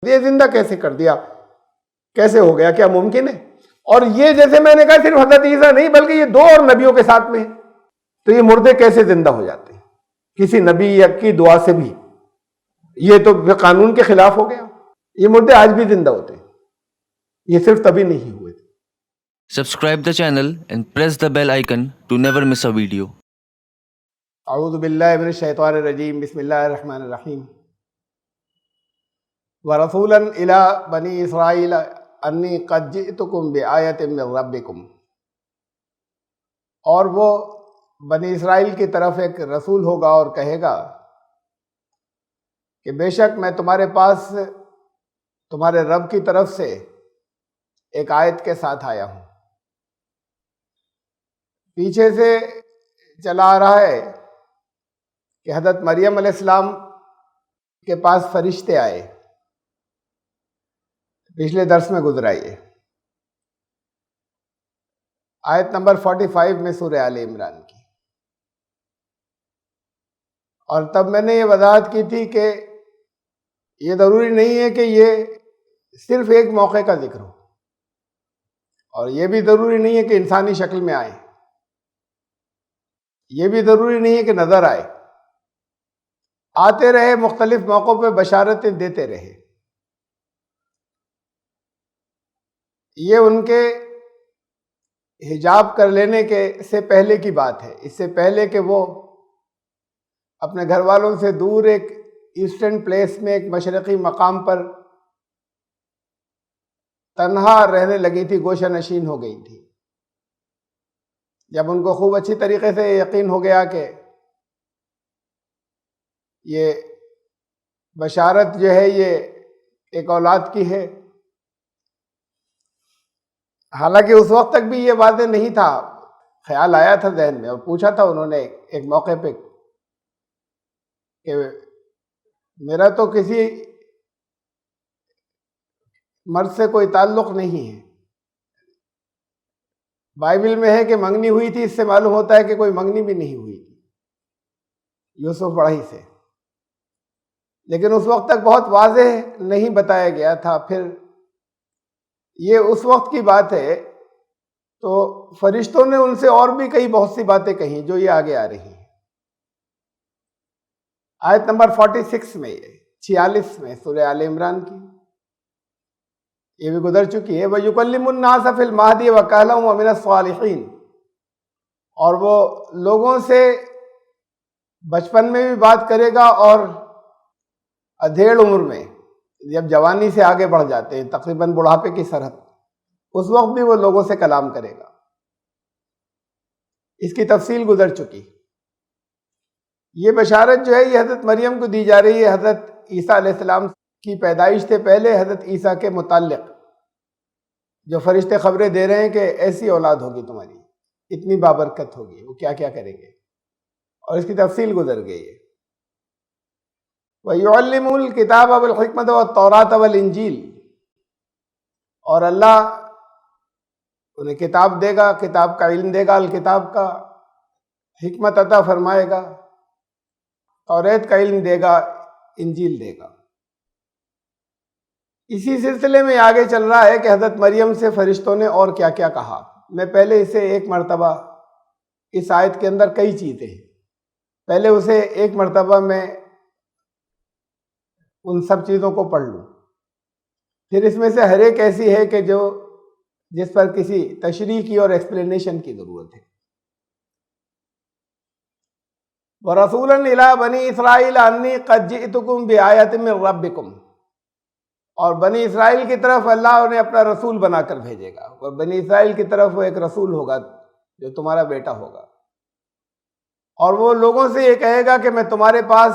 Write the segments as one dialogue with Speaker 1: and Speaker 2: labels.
Speaker 1: یہ زندہ کیسے کر دیا، کیسے ہو گیا، کیا ممکن ہے؟ اور یہ جیسے میں نے کہا صرف حضرت عیسیٰ نہیں بلکہ یہ 2 اور نبیوں کے ساتھ میں ہے، تو یہ مردے کیسے زندہ ہو جاتے ہیں کسی نبی یا کی دعا سے بھی؟ یہ تو قانون کے خلاف ہو گیا۔ یہ مردے آج بھی زندہ ہوتے ہیں، یہ صرف تبھی نہیں ہوئے۔
Speaker 2: Subscribe the channel and press the bell icon to never miss a video.
Speaker 1: اعوذ باللہ من الشیطان الرجیم، بسم اللہ الرحمن الرحیم۔ وَرَسُولًا إِلَىٰ بَنِي إِسْرَائِيلَ أَنِّي قَدْ جِئْتُكُمْ بِآیَةٍ مِّن رَبِّكُمْ، اور وہ بنی اسرائیل کی طرف ایک رسول ہوگا اور کہے گا کہ بے شک میں تمہارے پاس تمہارے رب کی طرف سے ایک آیت کے ساتھ آیا ہوں۔ پیچھے سے چلا آ رہا ہے کہ حضرت مریم علیہ السلام کے پاس فرشتے آئے، پچھلے درس میں گزرا یہ آیت نمبر 45 میں سورہ آل عمران کی، اور تب میں نے یہ وضاحت کی تھی کہ یہ ضروری نہیں ہے کہ یہ صرف ایک موقع کا ذکر ہو، اور یہ بھی ضروری نہیں ہے کہ انسانی شکل میں آئے، یہ بھی ضروری نہیں ہے کہ نظر آئے، آتے رہے، مختلف موقعوں پہ بشارتیں دیتے رہے۔ یہ ان کے حجاب کر لینے کے سے پہلے کی بات ہے، اس سے پہلے کہ وہ اپنے گھر والوں سے دور ایک ایسٹرن پلیس میں ایک مشرقی مقام پر تنہا رہنے لگی تھی، گوشہ نشین ہو گئی تھی۔ جب ان کو خوب اچھی طریقے سے یقین ہو گیا کہ یہ بشارت جو ہے یہ ایک اولاد کی ہے، حالانکہ اس وقت تک بھی یہ واضح نہیں تھا، خیال آیا تھا ذہن میں، اور پوچھا تھا انہوں نے ایک موقع پہ کہ میرا تو کسی مرد سے کوئی تعلق نہیں ہے۔ بائبل میں ہے کہ منگنی ہوئی تھی، اس سے معلوم ہوتا ہے کہ کوئی منگنی بھی نہیں ہوئی تھی یوسف بڑھئی سے، لیکن اس وقت تک بہت واضح نہیں بتایا گیا تھا۔ پھر یہ اس وقت کی بات ہے، تو فرشتوں نے ان سے اور بھی کئی بہت سی باتیں کہیں جو یہ آگے آ رہی ہیں۔ آیت نمبر 46 میں، 46 میں سورہ آل عمران کی، یہ بھی گزر چکی ہے۔ وَيُكَلِّمُ النَّاسَ فِي الْمَهْدِ وَكَهْلًا وَمِنَ الصَّالِحِينَ، اور وہ لوگوں سے بچپن میں بھی بات کرے گا اور ادھیڑ عمر میں، جب جوانی سے آگے بڑھ جاتے ہیں تقریباً بڑھاپے کی سرحد، اس وقت بھی وہ لوگوں سے کلام کرے گا۔ اس کی تفصیل گزر چکی۔ یہ بشارت جو ہے یہ حضرت مریم کو دی جا رہی ہے حضرت عیسیٰ علیہ السلام کی پیدائش سے پہلے حضرت عیسیٰ کے متعلق، جو فرشتے خبریں دے رہے ہیں کہ ایسی اولاد ہوگی تمہاری، اتنی بابرکت ہوگی، وہ کیا کیا کریں گے، اور اس کی تفصیل گزر گئی ہے۔ وَيُعَلِّمُ الْكِتَابَ وَالْحِكْمَةَ وَالتَّوْرَاةَ وَالْإِنْجِيلَ، اور اللہ انہیں کتاب دے گا، کتاب کا علم دے گا، الکتاب کا، حکمت عطا فرمائے گا، توریت کا علم دے گا، انجیل دے گا۔ اسی سلسلے میں آگے چل رہا ہے کہ حضرت مریم سے فرشتوں نے اور کیا کیا کہا۔ میں پہلے اسے ایک مرتبہ، اس آیت کے اندر کئی چیزیں ہیں، پہلے اسے ایک مرتبہ میں ان سب چیزوں کو پڑھ لوں، پھر اس میں سے ہر ایک ایسی ہے کہ جس پر کسی تشریح کی اور ایکسپلینیشن کی ضرورت ہے۔ وَرَسُولًا إِلَىٰ بَنِي إِسْرَائِيلَ أَنِّي قَدْ جِئْتُكُمْ بِآیَةٍ مِّن رَبِّكُمْ، اور بنی اسرائیل کی طرف اللہ انہیں اپنا رسول بنا کر بھیجے گا، اور بنی اسرائیل کی طرف وہ ایک رسول ہوگا جو تمہارا بیٹا ہوگا، اور وہ لوگوں سے یہ کہے گا کہ میں تمہارے پاس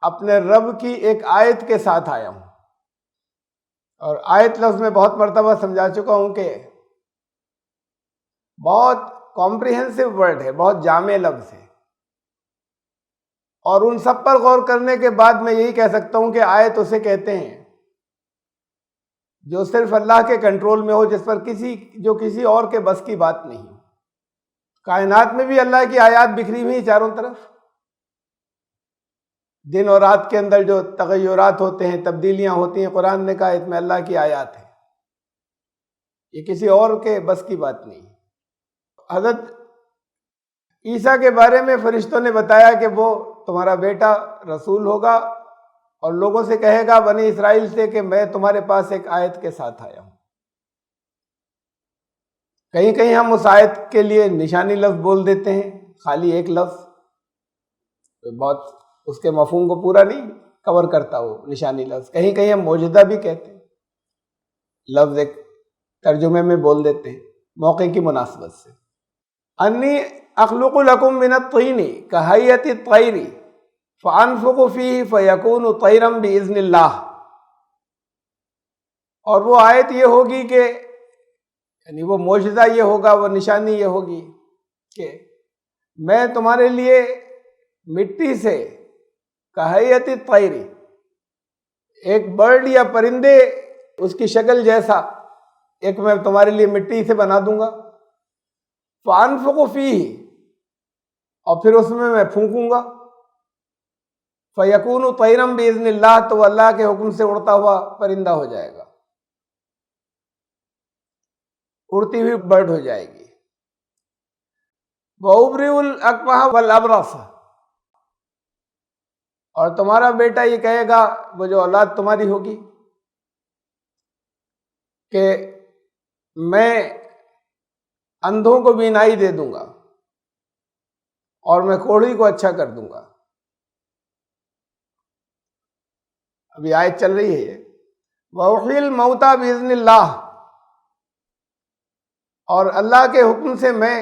Speaker 1: اپنے رب کی ایک آیت کے ساتھ آیا ہوں۔ اور آیت لفظ میں بہت مرتبہ سمجھا چکا ہوں کہ بہت کمپریہنسو ورڈ ہے، بہت جامع لفظ ہے، اور ان سب پر غور کرنے کے بعد میں یہی کہہ سکتا ہوں کہ آیت اسے کہتے ہیں جو صرف اللہ کے کنٹرول میں ہو، جس پر کسی اور کے بس کی بات نہیں ہو۔ کائنات میں بھی اللہ کی آیات بکھری ہوئی چاروں طرف، دن اور رات کے اندر جو تغیرات ہوتے ہیں، تبدیلیاں ہوتی ہیں، قرآن نے کہا اس میں اللہ کی آیات ہیں، یہ کسی اور کے بس کی بات نہیں۔ حضرت عیسیٰ کے بارے میں فرشتوں نے بتایا کہ وہ تمہارا بیٹا رسول ہوگا اور لوگوں سے کہے گا بنی اسرائیل سے کہ میں تمہارے پاس ایک آیت کے ساتھ آیا ہوں۔ کہیں کہیں ہم اس آیت کے لیے نشانی لفظ بول دیتے ہیں، خالی ایک لفظ بہت اس کے مفہوم کو پورا نہیں کور کرتا وہ نشانی لفظ۔ کہیں کہیں ہم معجزہ بھی کہتے ہیں، لفظ ایک ترجمے میں بول دیتے ہیں موقع کی مناسبت سے۔ انی اخلق لکم من الطین کہیئۃ الطیر فانفخ فیہ فیکون طیرا باذن اللہ۔ اور وہ آیت یہ ہوگی کہ یعنی وہ معجزہ یہ ہوگا، وہ نشانی یہ ہوگی کہ میں تمہارے لیے مٹی سے کہیئۃ الطیر، ایک برڈ یا پرندے اس کی شکل جیسا ایک میں تمہارے لیے مٹی سے بنا دوں گا، فانفخ فیہ، اور پھر اس میں پھونکوں گا، فیکون طیرا باذن اللہ، تو وہ اللہ کے حکم سے اڑتا ہوا پرندہ ہو جائے گا، اڑتی ہوئی برڈ ہو جائے گی۔ وَأُبْرِئُ الْأَكْمَحَ وَالْأَبْرَصَ، اور تمہارا بیٹا یہ کہے گا، وہ جو اولاد تمہاری ہوگی، کہ میں اندھوں کو بینائی دے دوں گا اور میں کوڑھی کو اچھا کر دوں گا۔ ابھی آیت چل رہی ہے وَأُحْيِي الْمَوْتَى بِإِذْنِ اللَّهِ، اور اللہ کے حکم سے میں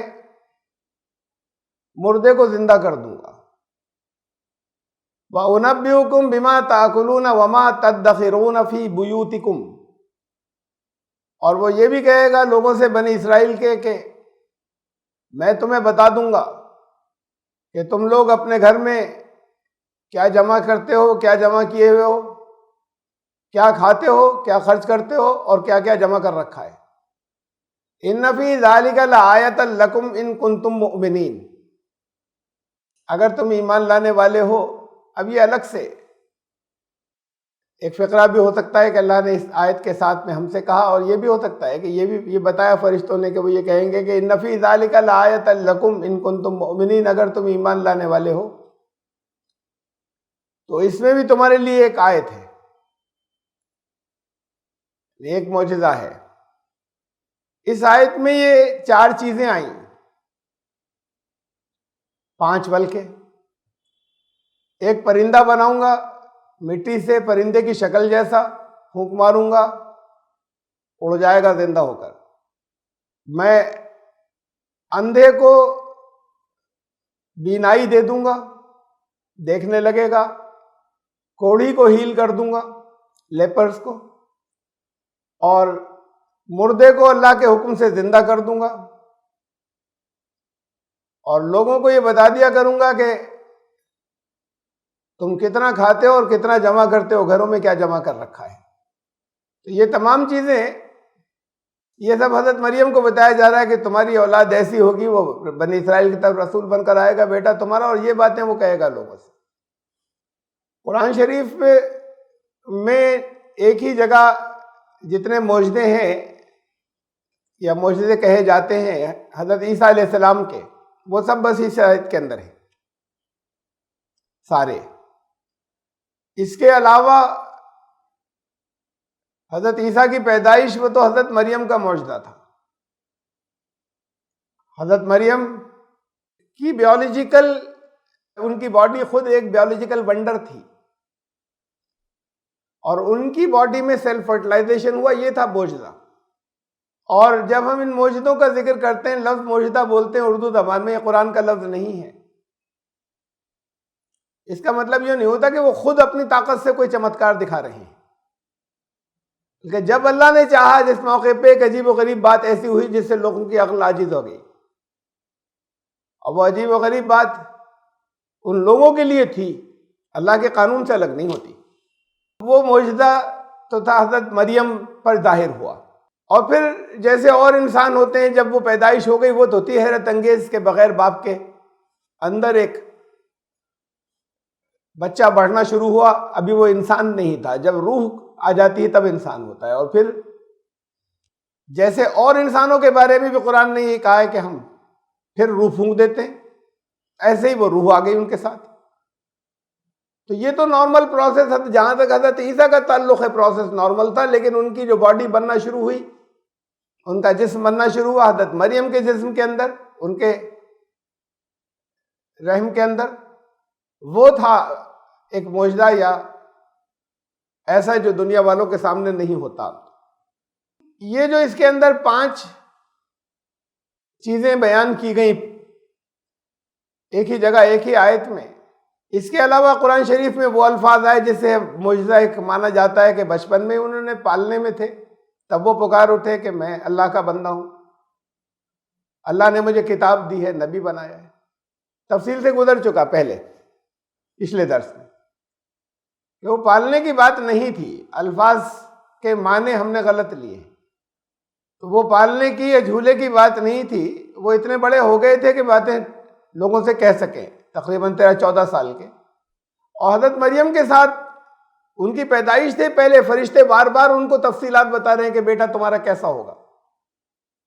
Speaker 1: مردے کو زندہ کر دوں گا۔ وَأُنَبِّئُكُم بِمَا تَأْكُلُونَ وَمَا تَدَّخِرُونَ فِي بُيُوتِكُمْ، اور وہ یہ بھی کہے گا لوگوں سے بنی اسرائیل کے کہ میں تمہیں بتا دوں گا کہ تم لوگ اپنے گھر میں کیا جمع کرتے ہو، کیا جمع کیے ہوئے ہو، کیا کھاتے ہو، کیا خرچ کرتے ہو، اور کیا کیا جمع کر رکھا ہے۔ ان فی ذلک لآیۃ لکم ان کنتم مؤمنین، اگر تم ایمان لانے والے ہو۔ اب یہ الگ سے ایک فقرہ بھی ہو سکتا ہے کہ اللہ نے اس آیت کے ساتھ میں ہم سے کہا، اور یہ بھی ہو سکتا ہے کہ یہ بتایا فرشتوں نے کہ وہ یہ کہیں گے کہ ان فی ذلک لآیۃ لکم ان کنتم مؤمنین، اگر تم ایمان لانے والے ہو تو اس میں بھی تمہارے لیے ایک آیت ہے، ایک معجزہ ہے۔ اس آیت میں یہ 4 چیزیں آئیں، 5 بلکہ۔ ایک پرندہ بناؤں گا مٹی سے، پرندے کی شکل جیسا، پھونک ماروں گا اڑ جائے گا زندہ ہو کر۔ میں اندھے کو بینائی دے دوں گا، دیکھنے لگے گا۔ کوڑھی کو ہیل کر دوں گا، لیپرز کو، اور مردے کو اللہ کے حکم سے زندہ کر دوں گا، اور لوگوں کو یہ بتا دیا کروں گا کہ تم کتنا کھاتے ہو اور کتنا جمع کرتے ہو، گھروں میں کیا جمع کر رکھا ہے۔ تو یہ تمام چیزیں، یہ سب حضرت مریم کو بتایا جا رہا ہے کہ تمہاری اولاد ایسی ہوگی، وہ بنی اسرائیل کی طرف رسول بن کر آئے گا بیٹا تمہارا، اور یہ باتیں وہ کہے گا لوگوں سے۔ قرآن شریف میں ایک ہی جگہ جتنے معجزے ہیں یا معجزے کہے جاتے ہیں حضرت عیسیٰ علیہ السلام کے، وہ سب بس اس آیت کے اندر ہیں سارے۔ اس کے علاوہ حضرت عیسیٰ کی پیدائش، وہ تو حضرت مریم کا معجزہ تھا۔ حضرت مریم کی بیولوجیکل، ان کی باڈی خود ایک بیولوجیکل ونڈر تھی، اور ان کی باڈی میں سیلف فرٹیلائزیشن ہوا، یہ تھا معجزہ۔ اور جب ہم ان معجزوں کا ذکر کرتے ہیں، لفظ معجزہ بولتے ہیں اردو زبان میں، یہ قرآن کا لفظ نہیں ہے۔ اس کا مطلب یہ نہیں ہوتا کہ وہ خود اپنی طاقت سے کوئی چمتکار دکھا رہے ہیں، کہ جب اللہ نے چاہا جس موقع پہ ایک عجیب و غریب بات ایسی ہوئی جس سے لوگوں کی عقل عاجز ہو گئی، اور وہ عجیب و غریب بات ان لوگوں کے لیے تھی، اللہ کے قانون سے الگ نہیں ہوتی۔ وہ معجزہ تو تھا حضرت مریم پر ظاہر ہوا۔ اور پھر جیسے اور انسان ہوتے ہیں، جب وہ پیدائش ہو گئی، وہ تو تھی حیرت انگیز کہ بغیر باپ کے اندر ایک بچہ بڑھنا شروع ہوا، ابھی وہ انسان نہیں تھا، جب روح آ جاتی ہے تب انسان ہوتا ہے، اور پھر جیسے اور انسانوں کے بارے میں بھی قرآن نے یہ کہا ہے کہ ہم پھر روح پھونک دیتے ہیں، ایسے ہی وہ روح آ گئی ان کے ساتھ۔ تو یہ تو نارمل پروسیس ہے، جہاں تک حضرت عیسیٰ کا تعلق ہے پروسیس نارمل تھا، لیکن ان کی جو باڈی بننا شروع ہوئی، ان کا جسم بننا شروع ہوا حضرت مریم کے جسم کے اندر، ان کے رحم کے اندر، وہ تھا ایک معجزہ یا ایسا جو دنیا والوں کے سامنے نہیں ہوتا۔ یہ جو اس کے اندر 5 چیزیں بیان کی گئیں ایک ہی جگہ ایک ہی آیت میں، اس کے علاوہ قرآن شریف میں وہ الفاظ آئے جسے معجزہ ایک مانا جاتا ہے کہ بچپن میں انہوں نے پالنے میں تھے تب وہ پکار اٹھے کہ میں اللہ کا بندہ ہوں، اللہ نے مجھے کتاب دی ہے، نبی بنایا ہے۔ تفصیل سے گزر چکا پہلے پچھلے درس میں کہ وہ پالنے کی بات نہیں تھی، الفاظ کے معنی ہم نے غلط لیے، تو وہ پالنے کی یا جھولے کی بات نہیں تھی، وہ اتنے بڑے ہو گئے تھے کہ باتیں لوگوں سے کہہ سکیں، تقریباً 13-14 سال کے۔ اور حضرت مریم کے ساتھ ان کی پیدائش سے پہلے فرشتے بار بار ان کو تفصیلات بتا رہے ہیں کہ بیٹا تمہارا کیسا ہوگا۔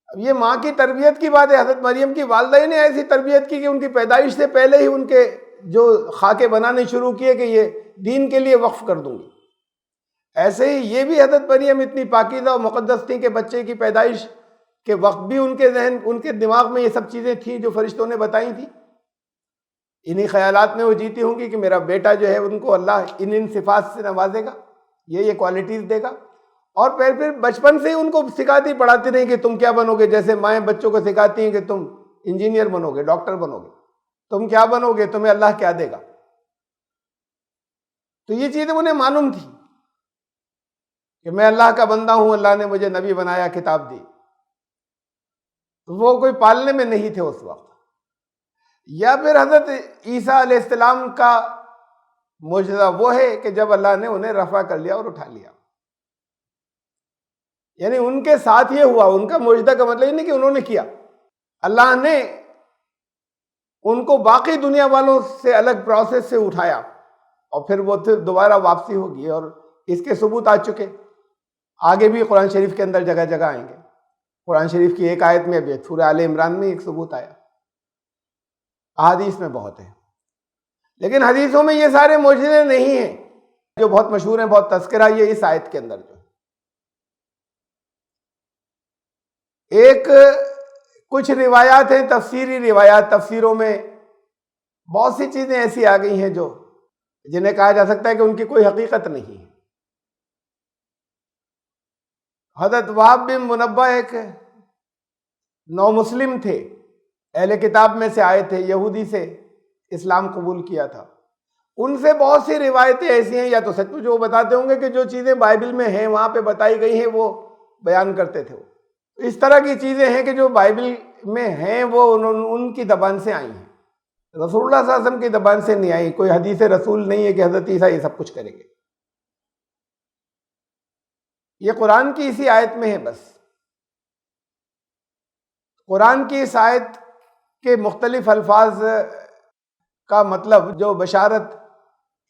Speaker 1: اب یہ ماں کی تربیت کی بات ہے، حضرت مریم کی والدہ ہی نے ایسی تربیت کی کہ ان کی پیدائش سے پہلے ہی ان کے جو خاکے بنانے شروع کیے کہ یہ دین کے لیے وقف کر دوں گی۔ ایسے ہی یہ بھی حضرت مریم اتنی پاکیزہ و مقدس تھی کہ بچے کی پیدائش کے وقت بھی ان کے ذہن، ان کے دماغ میں یہ سب چیزیں تھیں جو فرشتوں نے بتائی تھیں۔ انہی خیالات میں وہ جیتی ہوں گی کہ میرا بیٹا جو ہے ان کو اللہ ان صفات سے نوازے گا، یہ کوالٹیز دے گا، اور پھر بچپن سے ہی ان کو سکھاتی پڑھاتی رہی کہ تم کیا بنو گے، جیسے مائیں بچوں کو سکھاتی ہیں کہ تم انجینئر بنو گے، ڈاکٹر بنو گے، تم کیا بنو گے، تمہیں اللہ کیا دے گا۔ تو یہ چیزیں انہیں معلوم تھی کہ میں اللہ کا بندہ ہوں، اللہ نے مجھے نبی بنایا، کتاب دی۔ تو وہ کوئی پالنے میں نہیں تھے اس وقت۔ یا پھر حضرت عیسیٰ علیہ السلام کا معجزہ وہ ہے کہ جب اللہ نے انہیں رفع کر لیا اور اٹھا لیا، یعنی ان کے ساتھ یہ ہوا۔ ان کا معجزہ کا مطلب یہ نہیں کہ انہوں نے کیا، اللہ نے ان کو باقی دنیا والوں سے الگ پروسیس سے اٹھایا، اور پھر وہ دوبارہ واپسی ہوگی، اور اس کے ثبوت آ چکے، آگے بھی قرآن شریف کے اندر جگہ جگہ آئیں گے۔ قرآن شریف کی ایک آیت میں بھی، سورہ آل عمران میں ایک ثبوت آیا، احادیث میں بہت ہے، لیکن حدیثوں میں یہ سارے معجزے نہیں ہیں جو بہت مشہور ہیں، بہت تذکرہ یہ اس آیت کے اندر جو ایک کچھ روایات ہیں، تفسیری روایات، تفسیروں میں بہت سی چیزیں ایسی آ گئی ہیں جو جنہیں کہا جا سکتا ہے کہ ان کی کوئی حقیقت نہیں ہے۔ حضرت وہب بن منبہ ایک نو مسلم تھے، اہل کتاب میں سے آئے تھے، یہودی سے اسلام قبول کیا تھا۔ ان سے بہت سی روایتیں ایسی ہیں، یا تو سچ مچ وہ بتاتے ہوں گے کہ جو چیزیں بائبل میں ہیں وہاں پہ بتائی گئی ہیں وہ بیان کرتے تھے۔ وہ اس طرح کی چیزیں ہیں کہ جو بائبل میں ہیں وہ ان کی زبان سے آئی ہیں، رسول اللہ صلی اللہ علیہ وسلم کی زبان سے نہیں آئی۔ کوئی حدیث رسول نہیں ہے کہ حضرت عیسیٰ یہ سب کچھ کریں گے، یہ قرآن کی اسی آیت میں ہے بس۔ قرآن کی اس آیت کے مختلف الفاظ کا مطلب، جو بشارت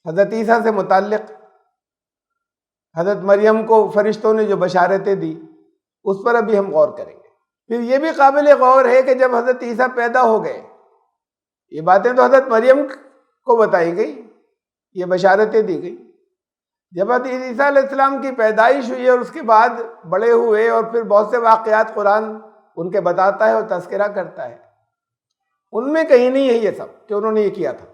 Speaker 1: حضرت عیسیٰ سے متعلق حضرت مریم کو فرشتوں نے جو بشارتیں دی، اس پر ابھی ہم غور کریں گے۔ پھر یہ بھی قابل غور ہے کہ جب حضرت عیسیٰ پیدا ہو گئے، یہ باتیں تو حضرت مریم کو بتائی گئی، یہ بشارتیں دی گئی۔ جب حضرت عیسیٰ علیہ السلام کی پیدائش ہوئی اور اس کے بعد بڑے ہوئے، اور پھر بہت سے واقعات قرآن ان کے بتاتا ہے اور تذکرہ کرتا ہے، ان میں کہیں نہیں ہے یہ سب کہ انہوں نے یہ کیا تھا،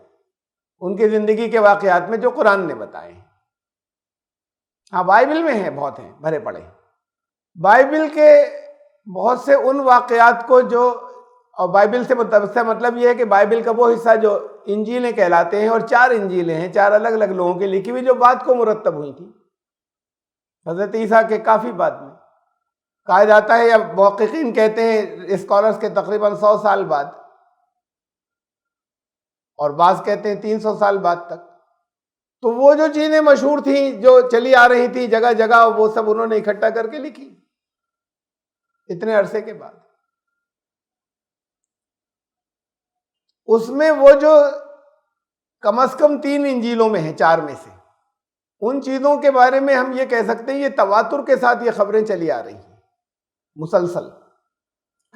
Speaker 1: ان کی زندگی کے واقعات میں جو قرآن نے بتائے ہیں۔ ہاں بائبل میں ہیں، بہت ہیں، بھرے پڑے ہیں بائبل کے بہت سے ان واقعات کو جو، اور بائبل سے مطلب یہ ہے کہ بائبل کا وہ حصہ جو انجیلیں کہلاتے ہیں، اور 4 انجیلیں ہیں، 4 الگ الگ لوگوں کی لکھی ہوئی جو بعد کو مرتب ہوئی تھی حضرت عیسیٰ کے کافی بعد میں۔ کہا جاتا ہے، یا محققین کہتے ہیں اسکالرز کے تقریباً 100 سال بعد، اور بعض کہتے ہیں 300 سال بعد تک۔ تو وہ جو چیزیں مشہور تھیں، جو چلی آ رہی تھی جگہ جگہ، وہ سب انہوں نے اکٹھا کر کے لکھی اتنے عرصے کے بعد۔ اس میں وہ جو کم از کم 3 انجیلوں میں ہیں، 4 میں سے۔ ان چیزوں کے بارے میں ہم یہ کہہ سکتے ہیں یہ تواتر کے ساتھ یہ خبریں چلی آ رہی ہیں، مسلسل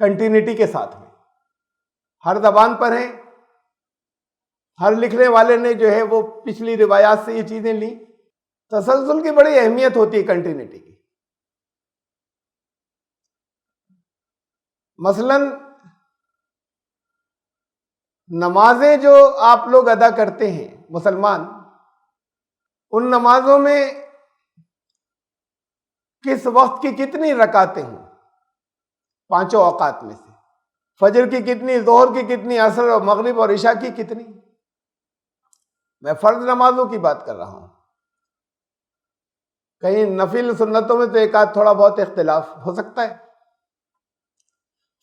Speaker 1: کنٹینیوٹی کے ساتھ میں، ہر زبان پر ہیں، ہر لکھنے والے نے جو ہے وہ پچھلی روایات سے یہ چیزیں لی۔ تسلسل کی بڑی اہمیت ہوتی ہے کنٹینیوٹی کی۔ مثلا نمازیں جو آپ لوگ ادا کرتے ہیں مسلمان، ان نمازوں میں کس وقت کی کتنی رکعتیں ہوں؟ 5 اوقات میں سے فجر کی کتنی، ظہر کی کتنی، عصر اور مغرب اور عشاء کی کتنی؟ میں فرض نمازوں کی بات کر رہا ہوں، کہیں نفل سنتوں میں تو ایک آدھ تھوڑا بہت اختلاف ہو سکتا ہے۔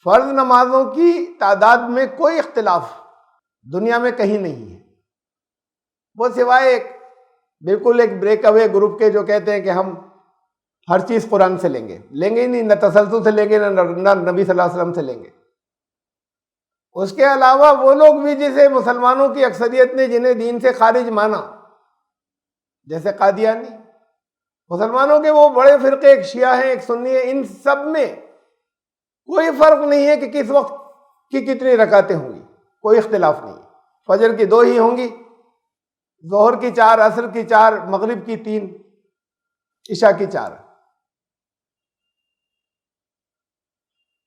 Speaker 1: فرض نمازوں کی تعداد میں کوئی اختلاف دنیا میں کہیں نہیں ہے، وہ سوائے بالکل ایک بریک اوے گروپ کے جو کہتے ہیں کہ ہم ہر چیز قرآن سے لیں گے ہی نہیں، نہ تسلسل سے لیں گے، نہ نبی صلی اللہ علیہ وسلم سے لیں گے۔ اس کے علاوہ وہ لوگ بھی جسے مسلمانوں کی اکثریت نے جنہیں دین سے خارج مانا، جیسے قادیانی، مسلمانوں کے وہ بڑے فرقے، ایک شیعہ ہیں ایک سنی ہے، ان سب میں کوئی فرق نہیں ہے کہ کس وقت کی کتنی رکعتیں ہوں گی، کوئی اختلاف نہیں۔ فجر کی 2 ہی ہوں گی، ظہر کی 4، عصر کی 4، مغرب کی 3، عشاء کی 4۔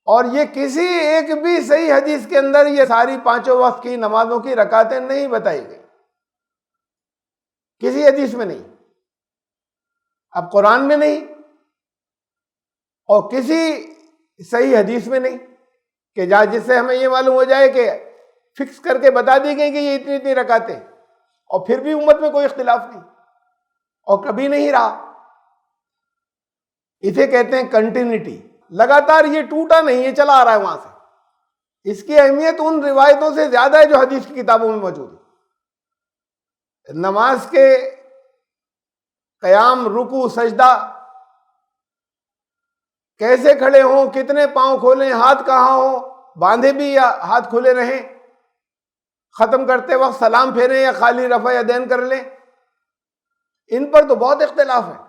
Speaker 1: اور یہ کسی ایک بھی صحیح حدیث کے اندر یہ ساری 5 وقت کی نمازوں کی رکعتیں نہیں بتائی گئی، کسی حدیث میں نہیں، اب قرآن میں نہیں اور کسی صحیح حدیث میں نہیں کہ جس سے ہمیں یہ معلوم ہو جائے کہ فکس کر کے بتا دی گئی کہ یہ اتنی اتنی رکعتیں، اور پھر بھی امت میں کوئی اختلاف نہیں اور کبھی نہیں رہا۔ اسے کہتے ہیں کنٹینیوٹی، لگاتار یہ ٹوٹا نہیں، یہ چلا آ رہا ہے وہاں سے۔ اس کی اہمیت ان روایتوں سے زیادہ ہے جو حدیث کی کتابوں میں موجود ہے۔ نماز کے قیام، رکوع، سجدہ، کیسے کھڑے ہوں، کتنے پاؤں کھولیں، ہاتھ کہاں ہوں، باندھے بھی یا ہاتھ کھلے رہیں، ختم کرتے وقت سلام پھیریں یا خالی رفع یدین کر لیں، ان پر تو بہت اختلاف ہے۔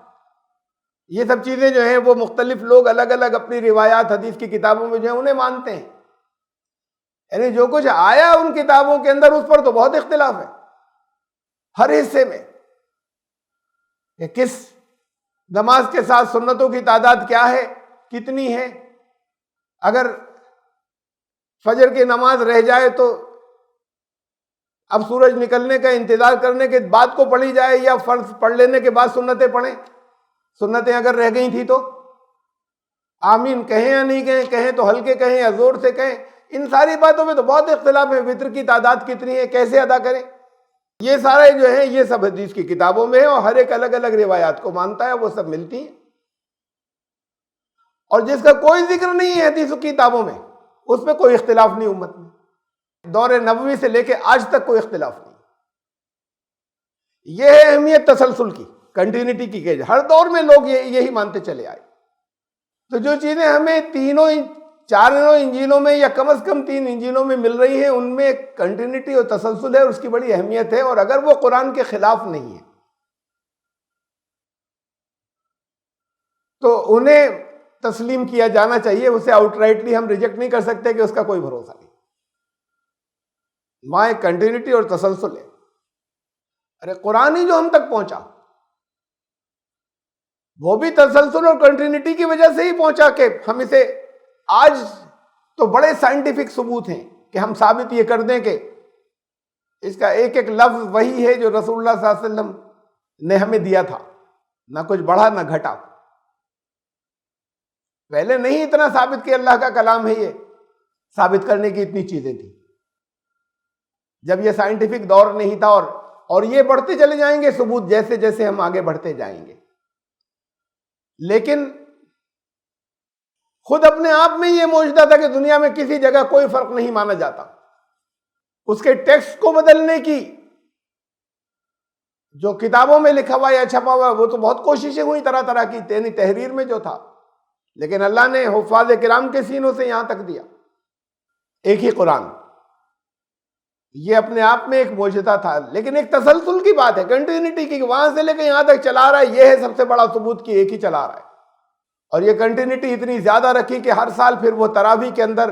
Speaker 1: یہ سب چیزیں جو ہیں وہ مختلف لوگ الگ الگ اپنی روایات حدیث کی کتابوں میں جو ہیں انہیں مانتے ہیں، یعنی جو کچھ آیا ان کتابوں کے اندر اس پر تو بہت اختلاف ہے ہر حصے میں، کہ کس نماز کے ساتھ سنتوں کی تعداد کیا ہے، کتنی ہے، اگر فجر کی نماز رہ جائے تو اب سورج نکلنے کا انتظار کرنے کے بعد کو پڑھی جائے یا فرض پڑھ لینے کے بعد سنتیں پڑھیں، سنتیں اگر رہ گئی تھی تو آمین کہیں یا نہیں کہیں، کہیں تو ہلکے کہیں یا زور سے کہیں، ان ساری باتوں میں تو بہت اختلاف ہے۔ وتر کی تعداد کتنی ہے، کیسے ادا کریں، یہ سارے جو ہیں یہ سب حدیث کی کتابوں میں ہیں اور ہر ایک الگ الگ روایات کو مانتا ہے، وہ سب ملتی ہیں۔ اور جس کا کوئی ذکر نہیں ہے حدیث کی کتابوں میں، اس پہ کوئی اختلاف نہیں امت میں، دور نبوی سے لے کے آج تک کوئی اختلاف نہیں۔ یہ ہے اہمیت تسلسل کی، کنٹینیوٹی کی، کہ ہر دور میں لوگ یہی مانتے چلے آئے۔ تو جو چیزیں ہمیں 4 انجیلوں میں یا کم از کم 3 انجیلوں میں مل رہی ہیں، ان میں کنٹینیوٹی اور تسلسل ہے، اور اس کی بڑی اہمیت ہے، اور اگر وہ قرآن کے خلاف نہیں ہے تو انہیں تسلیم کیا جانا چاہیے، اسے آؤٹ رائٹلی ہم ریجیکٹ نہیں کر سکتے کہ اس کا کوئی بھروسہ نہیں۔ وہاں ایک کنٹینیوٹی اور تسلسل ہے۔ ارے قرآن ہی جو ہم تک پہنچا وہ بھی تسلسل اور کنٹینیوٹی کی وجہ سے ہی پہنچا، کہ ہم اسے آج تو بڑے سائنٹیفک ثبوت ہیں کہ ہم ثابت یہ کر دیں کہ اس کا ایک ایک لفظ وہی ہے جو رسول اللہ صلی اللہ علیہ وسلم نے ہمیں دیا تھا، نہ کچھ بڑھا نہ گھٹا۔ پہلے نہیں اتنا ثابت کہ اللہ کا کلام ہے، یہ ثابت کرنے کی اتنی چیزیں تھیں جب یہ سائنٹیفک دور نہیں تھا، اور یہ بڑھتے چلے جائیں گے ثبوت جیسے جیسے ہم آگے بڑھتے جائیں گے۔ لیکن خود اپنے آپ میں یہ معجزہ تھا کہ دنیا میں کسی جگہ کوئی فرق نہیں مانا جاتا، اس کے ٹیکسٹ کو بدلنے کی جو کتابوں میں لکھا ہوا یا چھپا ہوا وہ تو بہت کوششیں ہوئی طرح طرح کی، یعنی تحریر میں جو تھا، لیکن اللہ نے حفاظ کرام کے سینوں سے یہاں تک دیا ایک ہی قرآن۔ یہ اپنے آپ میں ایک معجزہ تھا، لیکن ایک تسلسل کی بات ہے، کنٹینیوٹی کی، وہاں سے لے کے یہاں تک چلا رہا ہے، یہ ہے سب سے بڑا ثبوت کہ ایک ہی چلا رہا ہے۔ اور یہ کنٹینیوٹی اتنی زیادہ رکھی کہ ہر سال پھر وہ تراویح کے اندر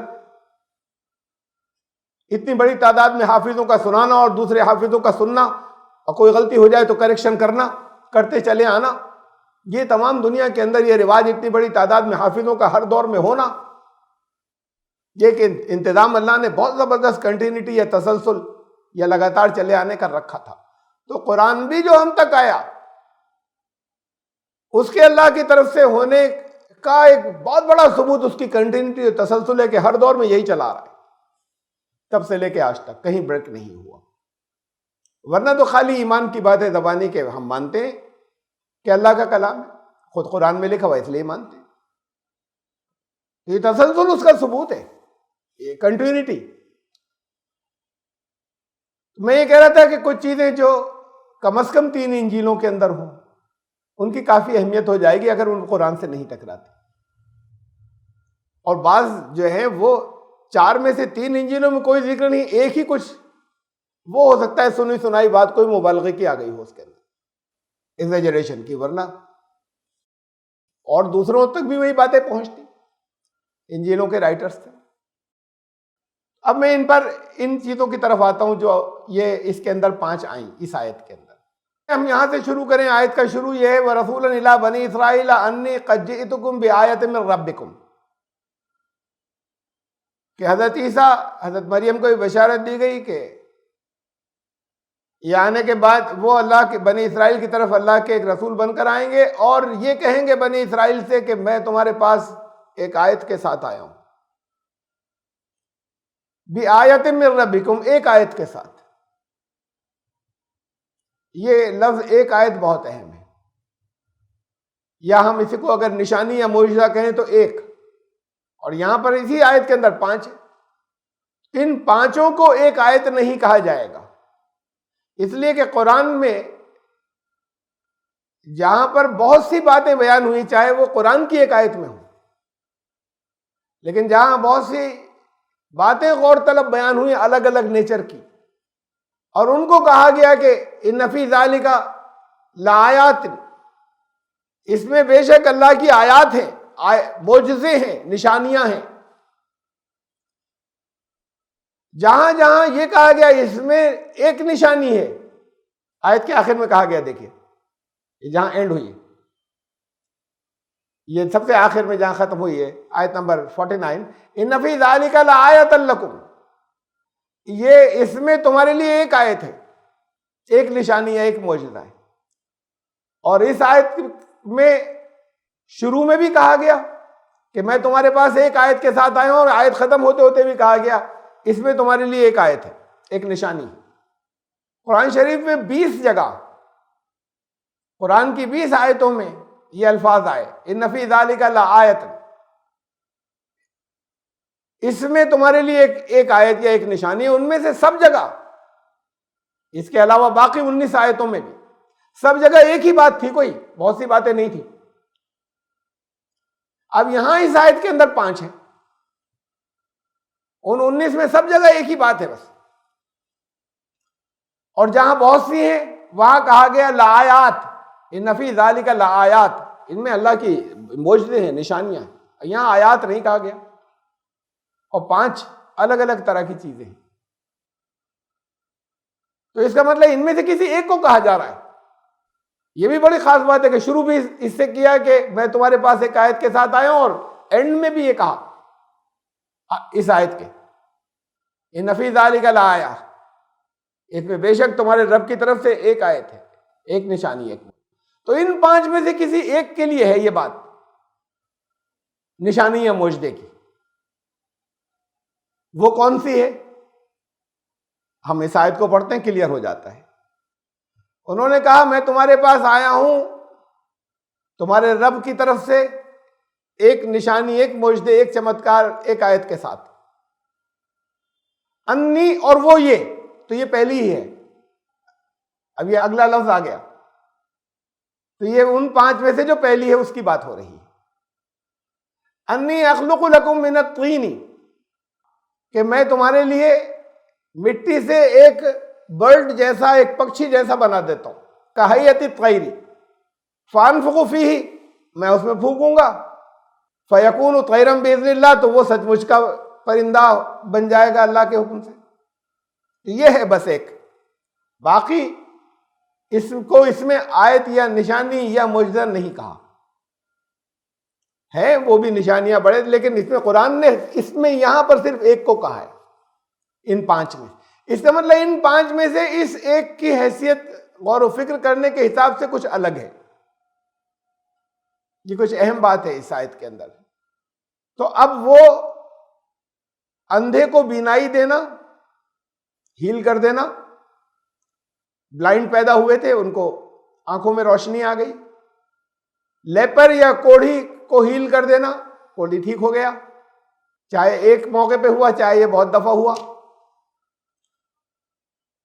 Speaker 1: اتنی بڑی تعداد میں حافظوں کا سنانا اور دوسرے حافظوں کا سننا، اور کوئی غلطی ہو جائے تو کریکشن کرنا، کرتے چلے آنا، یہ تمام دنیا کے اندر یہ رواج، اتنی بڑی تعداد میں حافظوں کا ہر دور میں ہونا، یہ کہ انتظام اللہ نے بہت زبردست کنٹینیوٹی یا تسلسل یا لگاتار چلے آنے کا رکھا تھا۔ تو قرآن بھی جو ہم تک آیا، اس کے اللہ کی طرف سے ہونے کا ایک بہت بڑا ثبوت اس کی کنٹینیوٹی اور تسلسل ہے کہ ہر دور میں یہی چلا رہا ہے، تب سے لے کے آج تک کہیں بریک نہیں ہوا۔ ورنہ تو خالی ایمان کی بات ہے زبانی کے، ہم مانتے ہیں کہ اللہ کا کلام ہے، خود قرآن میں لکھا ہوا، اس لیے مانتے ہیں۔ یہ تسلسل اس کا ثبوت ہے، یہ کنٹینیوٹی۔ میں یہ کہہ رہا تھا کہ کچھ چیزیں جو کم از کم 3 انجیلوں کے اندر ہوں، ان کی کافی اہمیت ہو جائے گی اگر ان قرآن سے نہیں ٹکراتی۔ اور بعض جو ہیں وہ 4 میں سے 3 انجیلوں میں کوئی ذکر نہیں، ایک ہی کچھ وہ ہو سکتا ہے سنی سنائی بات کوئی مبالغے کی آ گئی ہو اس کے اندر، ایگزیجریشن کی، ورنہ اور دوسروں تک بھی وہی باتیں پہنچتی انجیلوں کے رائٹرز تھے۔ اب میں ان چیزوں کی طرف آتا ہوں جو یہ اس کے اندر 5 آئیں اس آیت کے اندر۔ ہم یہاں سے شروع کریں، آیت کا شروع یہ ہے وَرَسُولًا إِلَىٰ بَنِي إِسْرَائِيلَ أَنِّي قَدْ جِئْتُكُم بِآيَةٍ مِّن رَّبِّكُم، کہ حضرت عیسیٰ، حضرت مریم کو یہ بشارت دی گئی کہ یہ آنے کے بعد وہ اللہ کے بنی اسرائیل کی طرف اللہ کے ایک رسول بن کر آئیں گے، اور یہ کہیں گے بنی اسرائیل سے کہ میں تمہارے پاس ایک آیت کے ساتھ آیا ہوں، بِآیَةٍ مِّن رَّبِّكُم، ایک آیت کے ساتھ۔ یہ لفظ ایک آیت بہت اہم ہے، یا ہم اسی کو اگر نشانی یا معجزہ کہیں تو ایک، اور یہاں پر اسی آیت کے اندر 5 ہے۔ ان 5 کو ایک آیت نہیں کہا جائے گا، اس لیے کہ قرآن میں جہاں پر بہت سی باتیں بیان ہوئی، چاہے وہ قرآن کی ایک آیت میں ہو، لیکن جہاں بہت سی باتیں غور طلب بیان ہوئی الگ الگ نیچر کی، اور ان کو کہا گیا کہ ان فی ذالک لآیات، اس میں بے شک اللہ کی آیات ہیں، معجزے ہیں، نشانیاں ہیں۔ جہاں جہاں یہ کہا گیا اس میں ایک نشانی ہے، آیت کے آخر میں کہا گیا، دیکھیے یہ جہاں اینڈ ہوئی، یہ سب سے آخر میں جہاں ختم ہوئی ہے آیت نمبر 49، ان فی ذالک لآیۃ لکم، یہ اس میں تمہارے لیے ایک آیت ہے، ایک نشانی ہے، ایک معجزہ ہے۔ اور اس آیت میں شروع میں بھی کہا گیا کہ میں تمہارے پاس ایک آیت کے ساتھ آیا ہوں، اور آیت ختم ہوتے ہوتے بھی کہا گیا اس میں تمہارے لیے ایک آیت ہے، ایک نشانی۔ قرآن شریف میں 20 جگہ، قرآن کی 20 آیتوں میں یہ الفاظ آئے، ان فی ذالک لآیۃ، اس میں تمہارے لیے ایک آیت یا ایک نشانی ہے۔ ان میں سے سب جگہ، اس کے علاوہ باقی 19 آیتوں میں بھی سب جگہ ایک ہی بات تھی، کوئی بہت سی باتیں نہیں تھی۔ اب یہاں اس آیت کے اندر 5 ہیں، ان 19 میں سب جگہ ایک ہی بات ہے بس، اور جہاں بہت سی ہیں وہاں کہا گیا لآیات، ان فی ذالک لآیات، ان میں اللہ کی معجزے ہیں، نشانیاں ہیں، یہاں آیات نہیں کہا گیا، اور 5 الگ الگ طرح کی چیزیں ہیں۔ تو اس کا مطلب ان میں سے کسی ایک کو کہا جا رہا ہے۔ یہ بھی بڑی خاص بات ہے کہ شروع بھی اس سے کیا کہ میں تمہارے پاس ایک آیت کے ساتھ آیا ہوں، اور اینڈ میں بھی یہ کہا اس آیت کے ان فی ذالک لآیہ، اس میں بے شک تمہارے رب کی طرف سے ایک آیت ہے، ایک نشانی ہے۔ تو ان 5 میں سے کسی ایک کے لیے ہے یہ بات، نشانی یا معجزے کی۔ وہ کون سی ہے؟ ہم اس آیت کو پڑھتے ہیں، کلیئر ہو جاتا ہے۔ انہوں نے کہا میں تمہارے پاس آیا ہوں تمہارے رب کی طرف سے ایک نشانی، ایک معجزے، ایک چمتکار، ایک آیت کے ساتھ، انی، اور وہ یہ، تو یہ پہلی ہی ہے، اب یہ اگلا لفظ آ گیا، تو یہ ان 5 میں سے جو پہلی ہے اس کی بات ہو رہی ہے۔ انی اخلق لکم من الطین، کہ میں تمہارے لیے مٹی سے ایک برڈ جیسا، ایک پکشی جیسا بنا دیتا ہوں، کہیت الطیر، فانفخ فیہ، میں اس میں پھونکوں گا، فیکون طیرا باذن اللہ، تو وہ سچ مچ کا پرندہ بن جائے گا اللہ کے حکم سے۔ یہ ہے بس ایک، باقی اس کو اس میں آیت یا نشانی یا معجزہ نہیں کہا ہے، وہ بھی نشانیاں بڑے، لیکن اس میں قرآن نے اس میں یہاں پر صرف ایک کو کہا ہے ان 5 میں۔ اس کا مطلب ان 5 میں سے اس ایک کی حیثیت غور و فکر کرنے کے حساب سے کچھ الگ ہے، یہ کچھ اہم بات ہے اس آیت کے اندر۔ تو اب وہ اندھے کو بینائی دینا، ہیل کر دینا، بلائنڈ پیدا ہوئے تھے ان کو آنکھوں میں روشنی آ گئی، لیپر یا کوڑھی کو ہیل کر دینا، کوڑھی ٹھیک ہو گیا، چاہے ایک موقع پہ ہوا چاہے یہ بہت دفعہ ہوا۔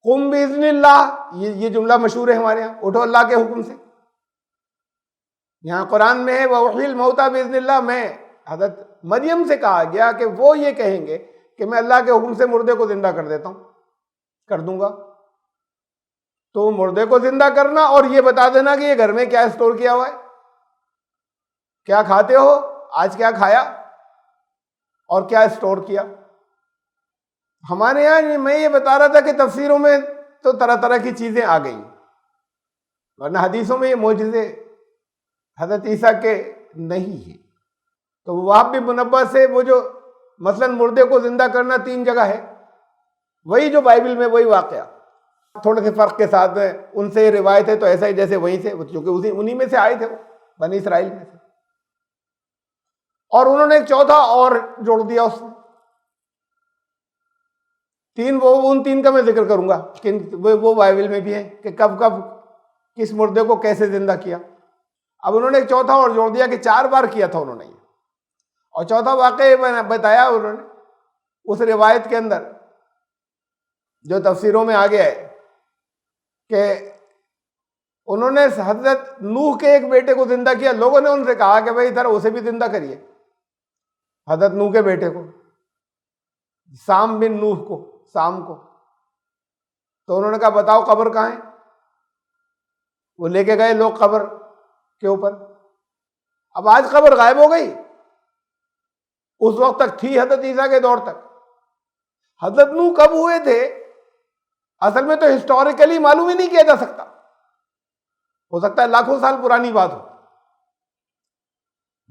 Speaker 1: قم باذن اللہ، یہ جملہ مشہور ہے ہمارے یہاں، اٹھو اللہ کے حکم سے۔ یہاں قرآن میں ہے وَأُحْيِي الْمَوْتَى بِإِذْنِ اللَّهِ، میں حضرت مریم سے کہا گیا کہ وہ یہ کہیں گے کہ میں اللہ کے حکم سے مردے کو زندہ کر دیتا ہوں، کر دوں گا۔ تو مردے کو زندہ کرنا اور یہ بتا دینا کہ یہ گھر میں کیا اسٹور کیا ہوا ہے، کیا کھاتے ہو، آج کیا کھایا اور کیا اسٹور کیا۔ ہمارے یہاں میں یہ بتا رہا تھا کہ تفسیروں میں تو طرح طرح کی چیزیں آ گئیں، ورنہ حدیثوں میں یہ معجزے حضرت عیسیٰ کے نہیں ہیں۔ تو وہاب بن منبہ سے وہ جو مثلا مردے کو زندہ کرنا 3 جگہ ہے، وہی جو بائبل میں وہی واقعہ، تھوڑے سے فرق کے ساتھ میں ان سے روایت ہے تو ایسا ہی جیسے وہیں سے، کیونکہ انہی میں سے آئے تھے وہ، بنی اسرائیل میں سے۔ اور انہوں نے ایک چوتھا اور جوڑ دیا اس میں، 3 وہ ان 3 کا میں ذکر کروں گا کہ وہ بائبل میں بھی ہے کہ کب کب کس مردے کو کیسے زندہ کیا۔ اب انہوں نے ایک چوتھا اور جوڑ دیا کہ 4 بار کیا تھا انہوں نے یہ، اور چوتھا واقعہ بتایا انہوں نے اس روایت کے اندر جو تفسیروں میں آ گیا ہے کہ انہوں نے حضرت نوح کے ایک بیٹے کو زندہ کیا، لوگوں نے ان سے کہا کہ بھائی ادھر اسے بھی زندہ کریے، حضرت نوح کے بیٹے کو، سام بن نوح کو، سام کو۔ تو انہوں نے کہا بتاؤ قبر کہاں ہے، وہ لے کے گئے لوگ قبر کے اوپر۔ اب آج قبر غائب ہو گئی، اس وقت تک تھی حضرت عیسیٰ کے دور تک۔ حضرت نوح کب ہوئے تھے اصل میں تو ہسٹوریکلی معلوم ہی نہیں کیا جا سکتا، ہو سکتا ہے لاکھوں سال پرانی بات ہو۔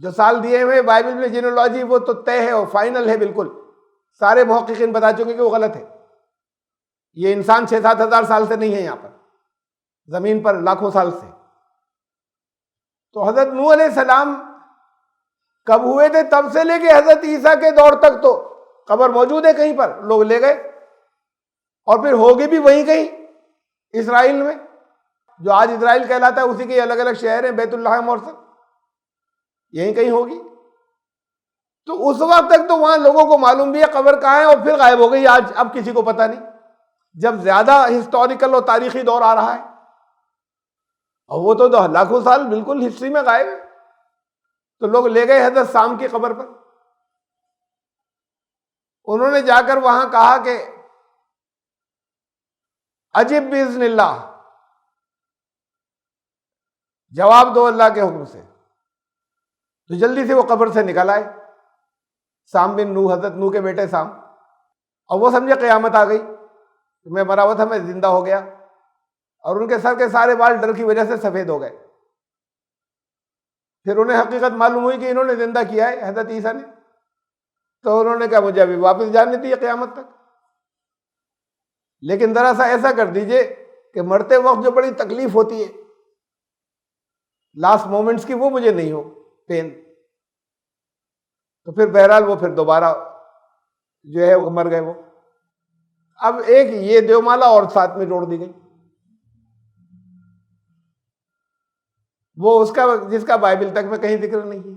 Speaker 1: جو سال دیے ہوئے بائبل میں جینولوجی وہ تو طے ہے اور فائنل ہے، بالکل سارے محققین بتا چکے کہ وہ غلط ہے۔ یہ انسان 6-7 ہزار سال سے نہیں ہے یہاں پر، زمین پر لاکھوں سال سے۔ تو حضرت نوح علیہ السلام کب ہوئے تھے، تب سے لے کے حضرت عیسیٰ کے دور تک تو قبر موجود ہے کہیں پر، لوگ لے گئے، اور پھر ہوگی بھی وہیں کہیں اسرائیل میں، جو آج اسرائیل کہلاتا ہے اسی کے الگ الگ شہر ہیں، بیت اللہ اور سب یہیں کہیں ہوگی۔ تو اس وقت تک تو وہاں لوگوں کو معلوم بھی ہے قبر کہاں ہے، اور پھر غائب ہو گئی، آج اب کسی کو پتہ نہیں، جب زیادہ ہسٹوریکل اور تاریخی دور آ رہا ہے، اور وہ تو لاکھوں سال بالکل ہسٹری میں غائب ہے۔ تو لوگ لے گئے حضرت سام کی قبر پر، انہوں نے جا کر وہاں کہا کہ اجب باذن اللہ، جواب دو اللہ کے حکم سے۔ تو جلدی سے وہ قبر سے نکل آئے، سام بن نوح، حضرت نوح کے بیٹے سام، اور وہ سمجھے قیامت آ گئی، میں مرا ہوا تھا میں زندہ ہو گیا، اور ان کے سر کے سارے بال ڈر کی وجہ سے سفید ہو گئے۔ پھر انہیں حقیقت معلوم ہوئی کہ انہوں نے زندہ کیا ہے حضرت عیسیٰ نے، تو انہوں نے کہا مجھے ابھی واپس جانے دیجیے قیامت تک، لیکن ذرا سا ایسا کر دیجئے کہ مرتے وقت جو بڑی تکلیف ہوتی ہے لاسٹ مومنٹس کی، وہ مجھے نہیں ہو پین۔ تو پھر بہرحال وہ پھر دوبارہ جو ہے وہ مر گئے وہ۔ اب ایک یہ دیومالا اور ساتھ میں جوڑ دی گئی، وہ اس کا جس کا بائبل تک میں کہیں ذکر نہیں ہے۔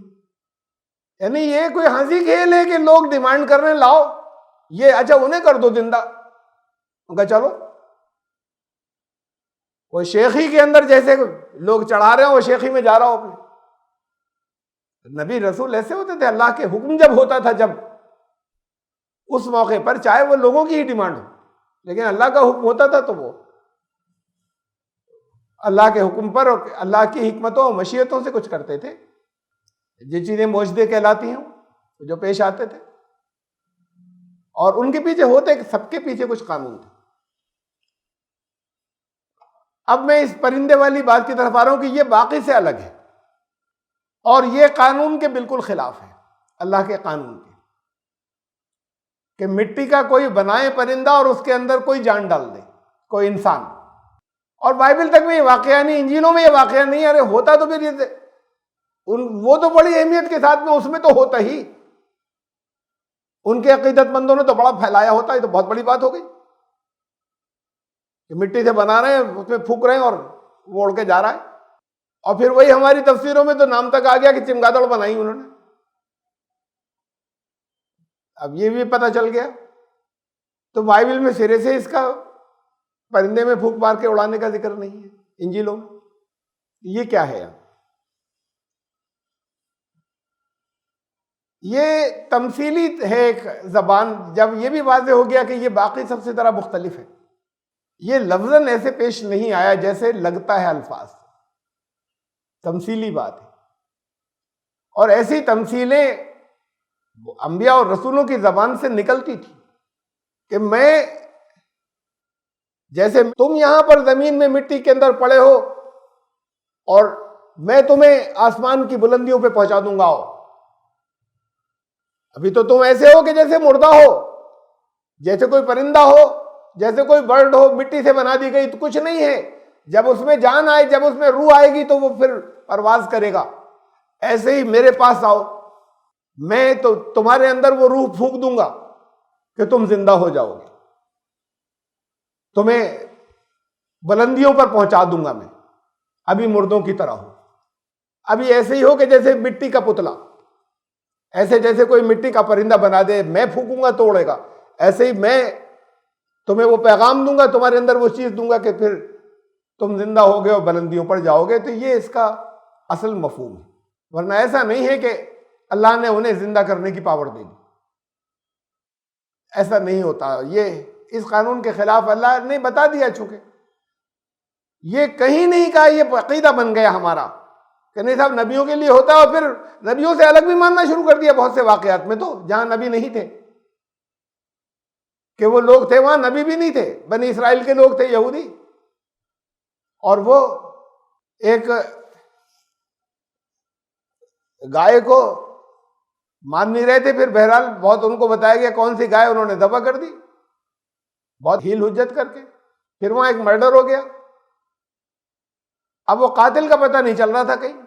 Speaker 1: یعنی یہ کوئی ہنسی کھیل ہے کہ لوگ ڈیمانڈ کر رہے ہیں لاؤ یہ، اچھا انہیں کر دو زندہ، ان کا چلو وہ شیخی کے اندر جیسے لوگ چڑھا رہے ہیں، وہ شیخی میں جا رہا ہو اپنے۔ نبی رسول ایسے ہوتے تھے، اللہ کے حکم جب ہوتا تھا، جب اس موقع پر چاہے وہ لوگوں کی ہی ڈیمانڈ ہو، لیکن اللہ کا حکم ہوتا تھا تو وہ اللہ کے حکم پر اور اللہ کی حکمتوں اور مشیتوں سے کچھ کرتے تھے. یہ چیزیں معجزے کہلاتی ہیں جو پیش آتے تھے, اور ان کے پیچھے ہوتے کہ سب کے پیچھے کچھ قانون تھے. اب میں اس پرندے والی بات کی طرف آ رہا ہوں کہ یہ باقی سے الگ ہے اور یہ قانون کے بالکل خلاف ہے, اللہ کے قانون کے, کہ مٹی کا کوئی بنائے پرندہ اور اس کے اندر کوئی جان ڈال دے, کوئی انسان. اور بائبل تک میں یہ واقعہ نہیں, انجیلوں میں یہ واقعہ نہیں. ارے ہوتا تو پھر یہ وہ تو بڑی اہمیت کے ساتھ میں اس میں تو ہوتا ہی, ان کے عقیدت مندوں نے تو بڑا پھیلایا ہوتا ہے, تو بہت بڑی بات ہو گئی کہ مٹی سے بنا رہے ہیں, اس میں پھونک رہے ہیں اور وہ اڑ کے جا رہا ہے. اور پھر وہی ہماری تفسیروں میں تو نام تک آ گیا کہ چمگادڑ بنائی انہوں نے. اب یہ بھی پتہ چل گیا. تو بائبل میں سرے سے اس کا پرندے میں پھونک مار کے اڑانے کا ذکر نہیں ہے انجیلوں میں. یہ کیا ہے؟ یہ تمثیلی ہے ایک زبان. جب یہ بھی واضح ہو گیا کہ یہ باقی سب سے ذرا مختلف ہے, یہ لفظاً ایسے پیش نہیں آیا جیسے لگتا ہے الفاظ, تمثیلی بات ہے. اور ایسی تمثیلیں انبیاء اور رسولوں کی زبان سے نکلتی تھی کہ میں, جیسے تم یہاں پر زمین میں مٹی کے اندر پڑے ہو اور میں تمہیں آسمان کی بلندیوں پہ پہنچا دوں گا. ابھی تو تم ایسے ہو کہ جیسے مردہ ہو, جیسے کوئی پرندہ ہو, جیسے کوئی برڈ ہو, مٹی سے بنا دی گئی تو کچھ نہیں ہے. جب اس میں جان آئے, جب اس میں روح آئے گی تو وہ پھر پرواز کرے گا. ایسے ہی میرے پاس آؤ, میں تو تمہارے اندر وہ روح پھونک دوں گا کہ تم زندہ ہو جاؤ گے, تمہیں بلندیوں پر پہنچا دوں گا. میں ابھی مردوں کی طرح ہوں, ابھی ایسے ہی ہو کہ جیسے مٹی کا پتلا, ایسے جیسے کوئی مٹی کا پرندہ بنا دے, میں پھونکوں گا تو اڑے گا, ایسے ہی میں تمہیں وہ پیغام دوں گا, تمہارے اندر وہ چیز دوں گا کہ پھر تم زندہ ہوگے اور بلندیوں پر جاؤ گے. تو یہ اس کا اصل مفہوم ہے. ورنہ ایسا نہیں ہے کہ اللہ نے انہیں زندہ کرنے کی پاور دے دی, ایسا نہیں ہوتا. یہ اس قانون کے خلاف اللہ نے بتا دیا. چونکہ یہ کہیں نہیں کہا, یہ عقیدہ بن گیا ہمارا کہ نہیں صاحب نبیوں کے لیے ہوتا ہے, اور پھر نبیوں سے الگ بھی ماننا شروع کر دیا بہت سے واقعات میں. تو جہاں نبی نہیں تھے, کہ وہ لوگ تھے وہاں نبی بھی نہیں تھے. بنی اسرائیل کے لوگ تھے یہودی, اور وہ ایک گائے کو مان نہیں رہے تھے. پھر بہرحال بہت ان کو بتایا گیا کون سی گائے, انہوں نے ذبح کر دی بہت ہیل حجت کر کے. پھر وہاں ایک مرڈر ہو گیا. اب وہ قاتل کا پتہ نہیں چل رہا تھا کہیں,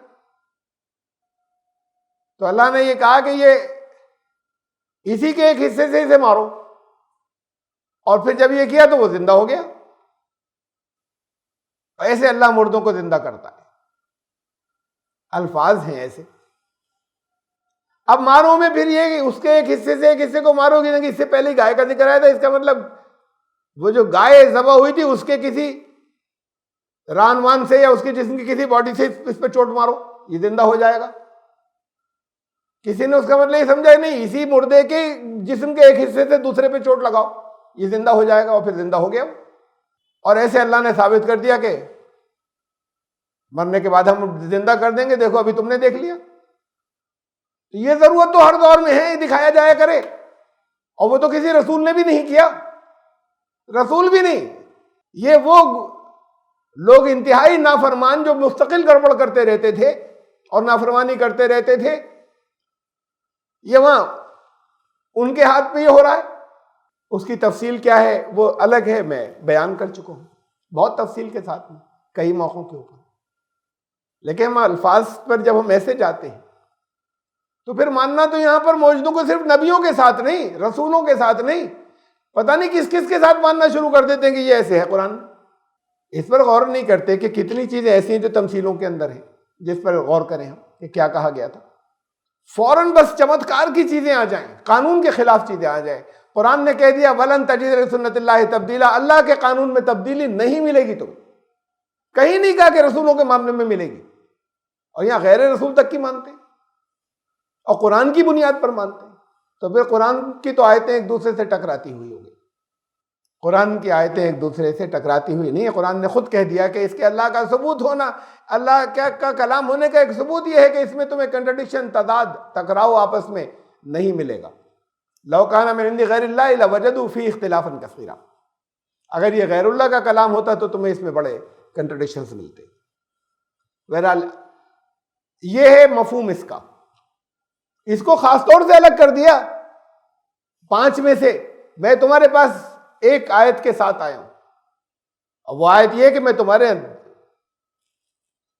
Speaker 1: تو اللہ نے یہ کہا کہ یہ اسی کے ایک حصے سے اسے مارو, اور پھر جب یہ کیا تو وہ زندہ ہو گیا. ایسے اللہ مردوں کو زندہ کرتا ہے. الفاظ ہیں ایسے. اب مارو میں پھر یہ کہ اس کے ایک حصے سے ایک حصے کو مارو گے, اس سے پہلے گائے کا ذکر آیا تھا. اس کا مطلب وہ جو گائے ذبح ہوئی تھی اس کے کسی ران وان سے یا اس کے جسم کی کسی باڈی سے اس پہ چوٹ مارو, یہ زندہ ہو جائے گا. کسی نے اس کا مطلب یہ سمجھا نہیں, اسی مردے کے جسم کے ایک حصے سے دوسرے پہ چوٹ لگاؤ, یہ زندہ ہو جائے گا, اور پھر زندہ ہو گیا. اور ایسے اللہ نے ثابت کر دیا کہ مرنے کے بعد ہم زندہ کر دیں گے, دیکھو ابھی تم نے دیکھ لیا. تو یہ ضرورت تو ہر دور میں ہے, دکھایا جایا کرے. اور وہ تو کسی رسول نے بھی نہیں کیا, رسول بھی نہیں. یہ وہ لوگ انتہائی نافرمان جو مستقل گڑبڑ کرتے رہتے تھے اور نافرمانی کرتے رہتے تھے, یہ وہاں ان کے ہاتھ میں یہ ہو رہا ہے. اس کی تفصیل کیا ہے وہ الگ ہے, میں بیان کر چکا ہوں بہت تفصیل کے ساتھ میں کئی موقعوں کے اوپر. لیکن ہم الفاظ پر جب ہم ایسے جاتے ہیں تو پھر ماننا تو یہاں پر موجودوں کو صرف نبیوں کے ساتھ نہیں, رسولوں کے ساتھ نہیں, پتہ نہیں کس کس کے ساتھ ماننا شروع کر دیتے ہیں کہ یہ ایسے ہے قرآن. اس پر غور نہیں کرتے کہ کتنی چیزیں ایسی ہیں جو تمثیلوں کے اندر ہیں, جس پر غور کریں ہم کہ کیا کہا گیا تھا. فوراً بس چمتکار کی چیزیں آ جائیں, قانون کے خلاف چیزیں آ جائیں. قرآن نے کہہ دیا وَلَن تَجِدَ لِسُنَّتِ اللَّهِ تَبْدِيلًا, اللہ کے قانون میں تبدیلی نہیں ملے گی. تم کہیں نہیں کہا کہ رسولوں کے معاملے میں ملے گی, اور یہاں غیر رسول تک کی مانتے ہیں اور قرآن کی بنیاد پر مانتے ہیں. تو پھر قرآن کی تو آیتیں ایک دوسرے سے ٹکراتی ہوئی ہوگی. قرآن کی آیتیں ایک دوسرے سے ٹکراتی ہوئی نہیں ہے. قرآن نے خود کہہ دیا کہ اس کے اللہ کا ثبوت ہونا، اللہ کا کلام ہونے کا ایک ثبوت یہ ہے کہ اس میں تمہیں کنٹرڈکشن، تضاد، ٹکراؤ آپس میں نہیں ملے گا. لو کان من عند غیر اللہ لوجدوا فیہ اختلافا کثیرا. اگر یہ غیر اللہ کا کلام ہوتا تو تمہیں اس میں بڑے کنٹرڈکشنز ملتے. بہرحال یہ ہے مفہوم اس کا. اس کو خاص طور سے الگ کر دیا 5 میں سے. میں تمہارے پاس ایک آیت کے ساتھ آیا ہوں، اور وہ آیت یہ کہ میں تمہارے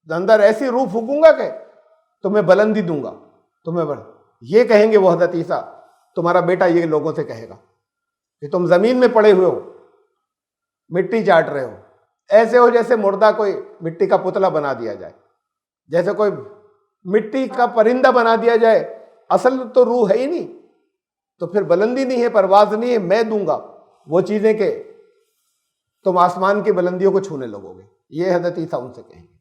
Speaker 1: اندر ایسی روح پھونکوں گا کہ تمہیں بلندی دوں گا. یہ کہیں گے وہ حضرت عیسیٰ، تمہارا بیٹا یہ لوگوں سے کہے گا کہ تم زمین میں پڑے ہوئے ہو، مٹی چاٹ رہے ہو، ایسے ہو جیسے مردہ کوئی مٹی کا پتلا بنا دیا جائے، جیسے کوئی مٹی کا پرندہ بنا دیا جائے. اصل تو روح ہے ہی نہیں، تو پھر بلندی نہیں ہے، پرواز نہیں ہے. میں دوں گا وہ چیزیں کہ تم آسمان کی بلندیوں کو چھونے لگو گے. یہ حضرت عیسیٰ ان سے کہیں گے.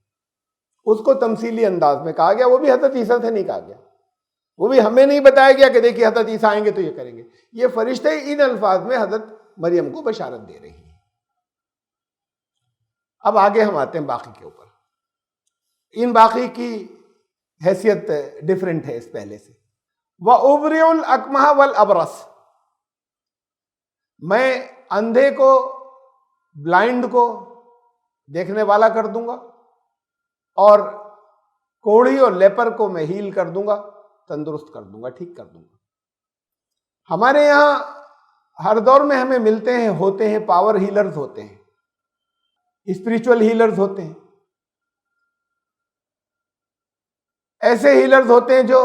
Speaker 1: اس کو تمثیلی انداز میں کہا گیا. وہ بھی حضرت عیسیٰ سے نہیں کہا گیا، وہ بھی ہمیں نہیں بتایا گیا کہ دیکھیے حضرت عیسیٰ آئیں گے تو یہ کریں گے. یہ فرشتے ان الفاظ میں حضرت مریم کو بشارت دے رہی ہیں. اب آگے ہم آتے ہیں باقی کے اوپر. ان باقی کی حیثیت ڈیفرنٹ ہے اس پہلے سے. وَأُبْرِئُ الْأَكْمَحَ وَالْأَبْرَصَ. میں اندھے کو، بلائنڈ کو دیکھنے والا کر دوں گا، اور کوڑھی اور لیپر کو میں ہیل کر دوں گا، تندرست کر دوں گا، ٹھیک کر دوں گا. ہمارے یہاں ہر دور میں ہمیں ملتے ہیں، ہوتے ہیں، پاور ہیلرز ہوتے ہیں، اسپریچول ہیلرز ہوتے ہیں. ایسے ہیلرز ہوتے ہیں جو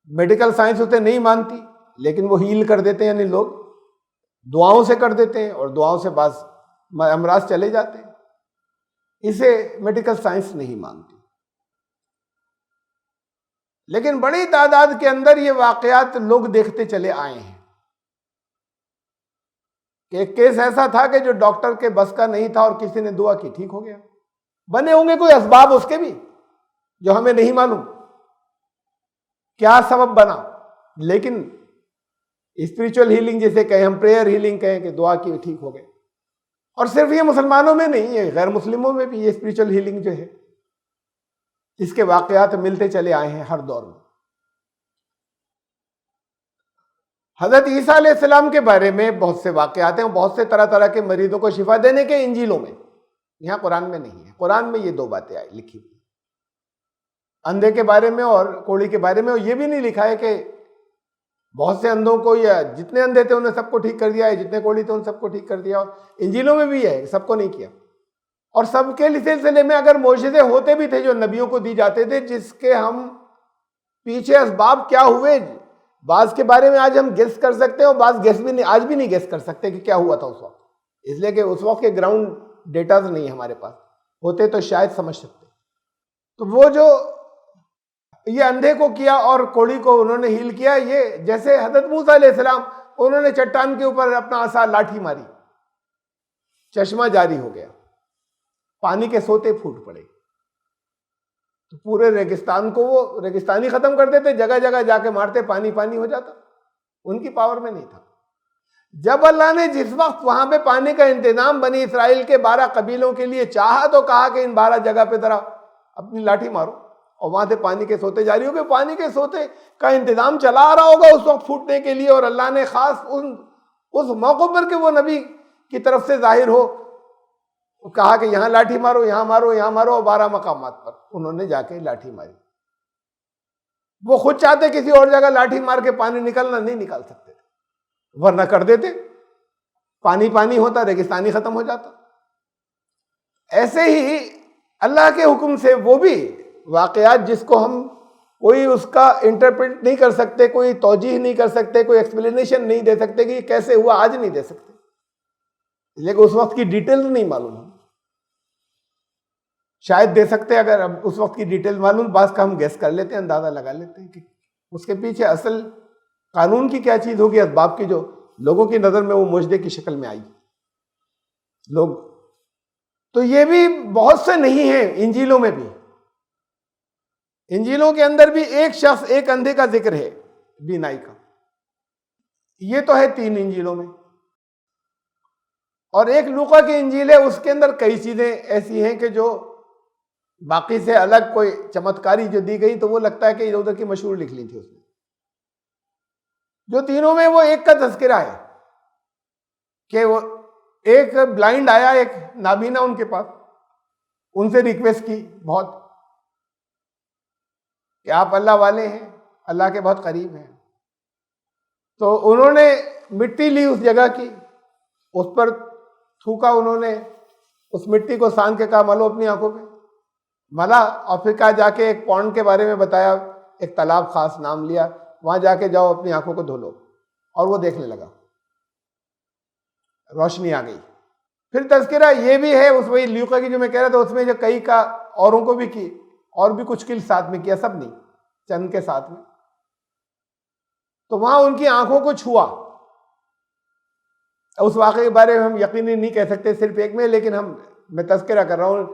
Speaker 1: میڈیکل سائنس ہوتے نہیں مانتی، لیکن وہ ہیل کر دیتے ہیں. یعنی لوگ دعاؤں سے کر دیتے ہیں، اور دعاؤں سے بعض امراض چلے جاتے ہیں. اسے میڈیکل سائنس نہیں مانتی. لیکن بڑی تعداد کے اندر یہ واقعات لوگ دیکھتے چلے آئے ہیں کہ ایک کیس ایسا تھا کہ جو ڈاکٹر کے بس کا نہیں تھا، اور کسی نے دعا کی، ٹھیک ہو گیا. بنے ہوں گے کوئی اسباب اس کے بھی جو ہمیں نہیں معلوم کیا سبب بنا، لیکن اسپریچول ہیلنگ جسے کہیں ہم، پریئر ہیلنگ کہیں کہ دعا کی ٹھیک ہو گئے. اور صرف یہ مسلمانوں میں نہیں ہے، غیر مسلموں میں بھی یہ اسپریچول ہیلنگ جو ہے، اس کے واقعات ملتے چلے آئے ہیں ہر دور میں. حضرت عیسیٰ علیہ السلام کے بارے میں بہت سے واقعات ہیں، بہت سے طرح طرح کے مریضوں کو شفا دینے کے انجیلوں میں. یہاں قرآن میں نہیں ہے. قرآن میں یہ 2 باتیں آئی لکھی ہوئی، اندھے کے بارے میں اور کوڑھی کے بارے میں. اور یہ بھی نہیں لکھا ہے کہ بہت سے اندھوں کو، یا جتنے اندھے تھے انہیں سب کو ٹھیک کر دیا ہے، جتنے کوڑھی تھے ان سب کو ٹھیک کر دیا. اور انجیلوں میں بھی ہے سب کو نہیں کیا. اور سب کے سلسلے میں اگر معجزے ہوتے بھی تھے جو نبیوں کو دی جاتے تھے، جس کے ہم پیچھے اسباب کیا ہوئے، بعض کے بارے میں آج ہم گیس کر سکتے ہیں، اور بعض گیس بھی نہیں، آج بھی نہیں گیس کر سکتے کہ کیا ہوا تھا اس وقت. اس لیے کہ اس وقت کے گراؤنڈ ڈیٹاز نہیں ہمارے پاس، ہوتے تو شاید سمجھ سکتے. تو وہ جو یہ اندھے کو کیا اور کوڑھی کو انہوں نے ہیل کیا، یہ جیسے حضرت موسیٰ علیہ السلام، انہوں نے چٹان کے اوپر اپنا عصا لاٹھی ماری، چشمہ جاری ہو گیا، پانی کے سوتے پھوٹ پڑے. تو پورے ریگستان کو وہ ریگستانی ختم کر دیتے، جگہ جگہ جا کے مارتے، پانی پانی ہو جاتا. ان کی پاور میں نہیں تھا. جب اللہ نے جس وقت وہاں پہ پانی کا انتظام بنی اسرائیل کے 12 قبیلوں کے لیے چاہا، تو کہا کہ ان 12 جگہ پہ ذرا اپنی لاٹھی مارو، اور وہاں سے پانی کے سوتے جاری ہو گئے. پانی کے سوتے کا انتظام چلا آ رہا ہوگا اس وقت پھوٹنے کے لیے، اور اللہ نے خاص اس موقع پر کہ وہ نبی کی طرف سے ظاہر ہو، کہا کہ یہاں لاٹھی مارو، یہاں مارو، یہاں مارو. اور 12 مقامات پر انہوں نے جا کے لاٹھی ماری. وہ خود چاہتے کسی اور جگہ لاٹھی مار کے پانی نکلنا، نہیں نکال سکتے تھے، ورنہ کر دیتے، پانی پانی ہوتا، ریگستانی ختم ہو جاتا. ایسے ہی اللہ کے حکم سے وہ بھی واقعات جس کو ہم کوئی اس کا انٹرپریٹ نہیں کر سکتے، کوئی توجیہ نہیں کر سکتے، کوئی ایکسپلینیشن نہیں دے سکتے کہ یہ کیسے ہوا، آج نہیں دے سکتے، لیکن اس وقت کی ڈیٹیل نہیں معلوم. شاید دے سکتے اگر اب اس وقت کی ڈیٹیل معلوم، بعض کا ہم گیس کر لیتے ہیں، اندازہ لگا لیتے ہیں کہ اس کے پیچھے اصل قانون کی کیا چیز ہوگی، اسباب کی جو لوگوں کی نظر میں وہ معجزے کی شکل میں آئی لوگ. تو یہ بھی بہت سے نہیں ہیں. انجیلوں میں بھی، انجیلوں کے اندر بھی ایک شخص، ایک اندھے کا ذکر ہے، بینائی کا. یہ تو ہے 3 انجیلوں میں. اور ایک لوقا کی انجیل ہے، اس کے اندر کئی چیزیں ایسی ہیں کہ جو باقی سے الگ کوئی چمتکاری جو دی گئی تو وہ لگتا ہے کہ ادھر ادھر کی مشہور لکھ لی تھی اس نے. جو تینوں میں وہ ایک کا تذکرہ ہے کہ وہ ایک بلائنڈ آیا، ایک نابینا ان کے پاس، ان سے ریکویسٹ کی بہت کہ آپ اللہ والے ہیں، اللہ کے بہت قریب ہیں. تو انہوں نے مٹی لی اس جگہ کی، اس پر تھوکا، انہوں نے اس مٹی کو سان کے کہا ملو اپنی آنکھوں پہ، ملا، اور پھر کہا جا کے ایک پونڈ کے بارے میں بتایا، ایک تالاب خاص نام لیا، وہاں جا کے جاؤ اپنی آنکھوں کو دھو لو، اور وہ دیکھنے لگا، روشنی آ گئی. پھر تذکرہ یہ بھی ہے اس وہی لیوکا کی جو میں کہہ رہا تھا، اس میں جو کئی کا اوروں کو بھی کی، اور بھی کچھ کل ساتھ میں کیا، سب نہیں، چند کے ساتھ میں. تو وہاں ان کی آنکھوں کو چھوا. اس واقعے کے بارے میں ہم یقینی نہیں کہہ سکتے صرف ایک میں، لیکن میں تذکرہ کر رہا ہوں.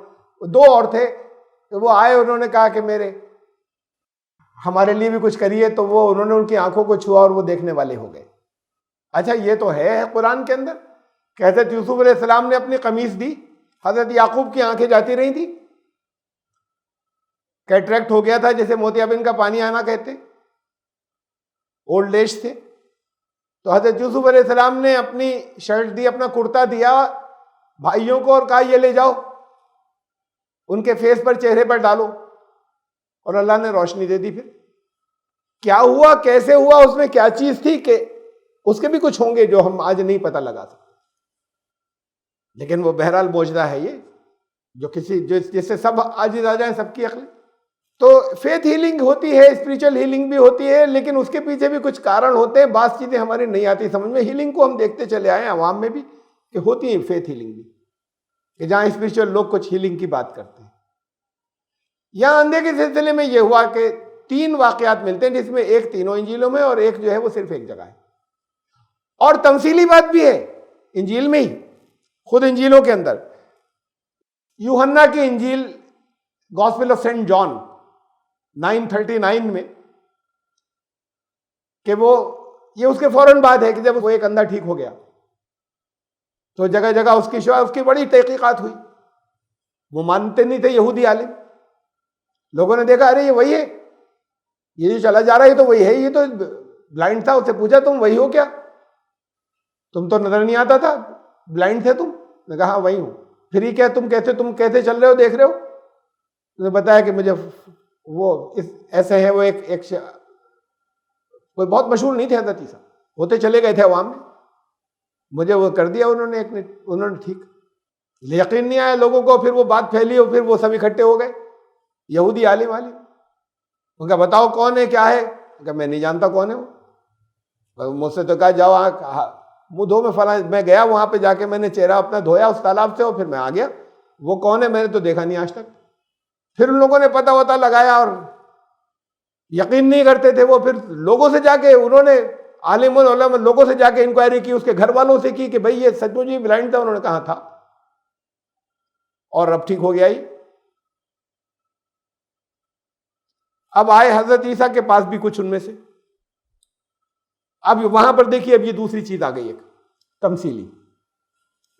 Speaker 1: دو اور تھے، تو وہ آئے، انہوں نے کہا کہ ہمارے لیے بھی کچھ کریے، تو انہوں نے ان کی آنکھوں کو چھوا اور وہ دیکھنے والے ہو گئے. اچھا یہ تو ہے قرآن کے اندر کہ حضرت یوسف علیہ السلام نے اپنی قمیص دی، حضرت یعقوب کی آنکھیں جاتی رہی تھی، کیٹریکٹ ہو گیا تھا جیسے موتیابند کا پانی آنا کہتے، اولڈ ایج تھے. تو حضرت یوسف علیہ السلام نے اپنی شرٹ دی، اپنا کرتا دیا بھائیوں کو اور کہا یہ لے جاؤ، ان کے فیس پر، چہرے پر ڈالو، اور اللہ نے روشنی دے دی. پھر کیا ہوا، کیسے ہوا، اس میں کیا چیز تھی، کہ اس کے بھی کچھ ہوں گے جو ہم آج نہیں پتہ لگا سکتے، لیکن وہ بہرحال معجزہ ہے یہ، جو جس سے سب عاجز آ جائیں، سب کی عقل. تو فیتھ ہیلنگ ہوتی ہے، اسپریچل ہیلنگ بھی ہوتی ہے، لیکن اس کے پیچھے بھی کچھ کارن ہوتے ہیں. بعض چیزیں ہماری نہیں آتی سمجھ میں. ہیلنگ کو ہم دیکھتے چلے آئے ہیں عوام میں بھی کہ ہوتی ہے فیتھ ہیلنگ بھی، کہ جہاں اسپریچل لوگ کچھ ہیلنگ کی بات کرتے ہیں. یہاں اندھے کے سلسلے میں یہ ہوا کہ 3 واقعات ملتے ہیں، جس میں ایک تینوں انجیلوں میں اور ایک جو ہے وہ صرف ایک جگہ ہے. اور تمثیلی بات بھی ہے انجیل میں ہی، خود انجیلوں کے اندر. یوحنا کی انجیل، گاسپل آف سینٹ جان 9:39 میں، کہ یہ اس کے فوراً بعد ہے کہ جب وہ ایک اندھا ٹھیک ہو گیا تو جگہ جگہ اس کی بڑی تحقیقات ہوئی. وہ مانتے نہیں تھے یہودی عالم. لوگوں نے دیکھا ارے یہ وہی ہے، یہ جو چلا جا رہا ہے تو وہی ہے، یہ تو بلائنڈ تھا. اس سے پوچھا تم وہی ہو کیا؟ تم تو نظر نہیں آتا تھا، بلائنڈ تھے تم. نے کہا ہاں وہی ہوں. پھر یہ کیا تم کیسے چل رہے ہو، دیکھ رہے ہو؟ نے بتایا کہ مجھے وہ ایسے ہے، وہ ایک کوئی بہت مشہور نہیں تھے حضرت عیسیٰ، ہوتے چلے گئے تھے عوام میں. مجھے وہ کر دیا انہوں نے ٹھیک. یقین نہیں آیا لوگوں کو. پھر وہ بات پھیلی اور پھر وہ سب اکٹھے ہو گئے یہودی عالم. ان کا بتاؤ کون ہے، کیا ہے؟ کہ میں نہیں جانتا کون ہے وہ. مجھ سے تو کہا جاؤ منہ دھو، میں فلاں. میں گیا وہاں پہ، جا کے میں نے چہرہ اپنا دھویا اس تالاب سے، اور پھر میں آ گیا. وہ کون ہے، میں نے تو دیکھا نہیں آج تک. پھر ان لوگوں نے پتہ لگایا اور یقین نہیں کرتے تھے وہ. پھر لوگوں سے جا کے انہوں نے، عالم العلماء لوگوں سے جا کے انکوائری کی، اس کے گھر والوں سے کی کہ بھئی یہ سچ مچ بلائنڈ تھا؟ انہوں نے کہا تھا، اور اب ٹھیک ہو گیا ہی. اب آئے حضرت عیسیٰ کے پاس بھی کچھ ان میں سے. اب وہاں پر دیکھیے، اب یہ دوسری چیز آ گئی، ایک تمثیلی.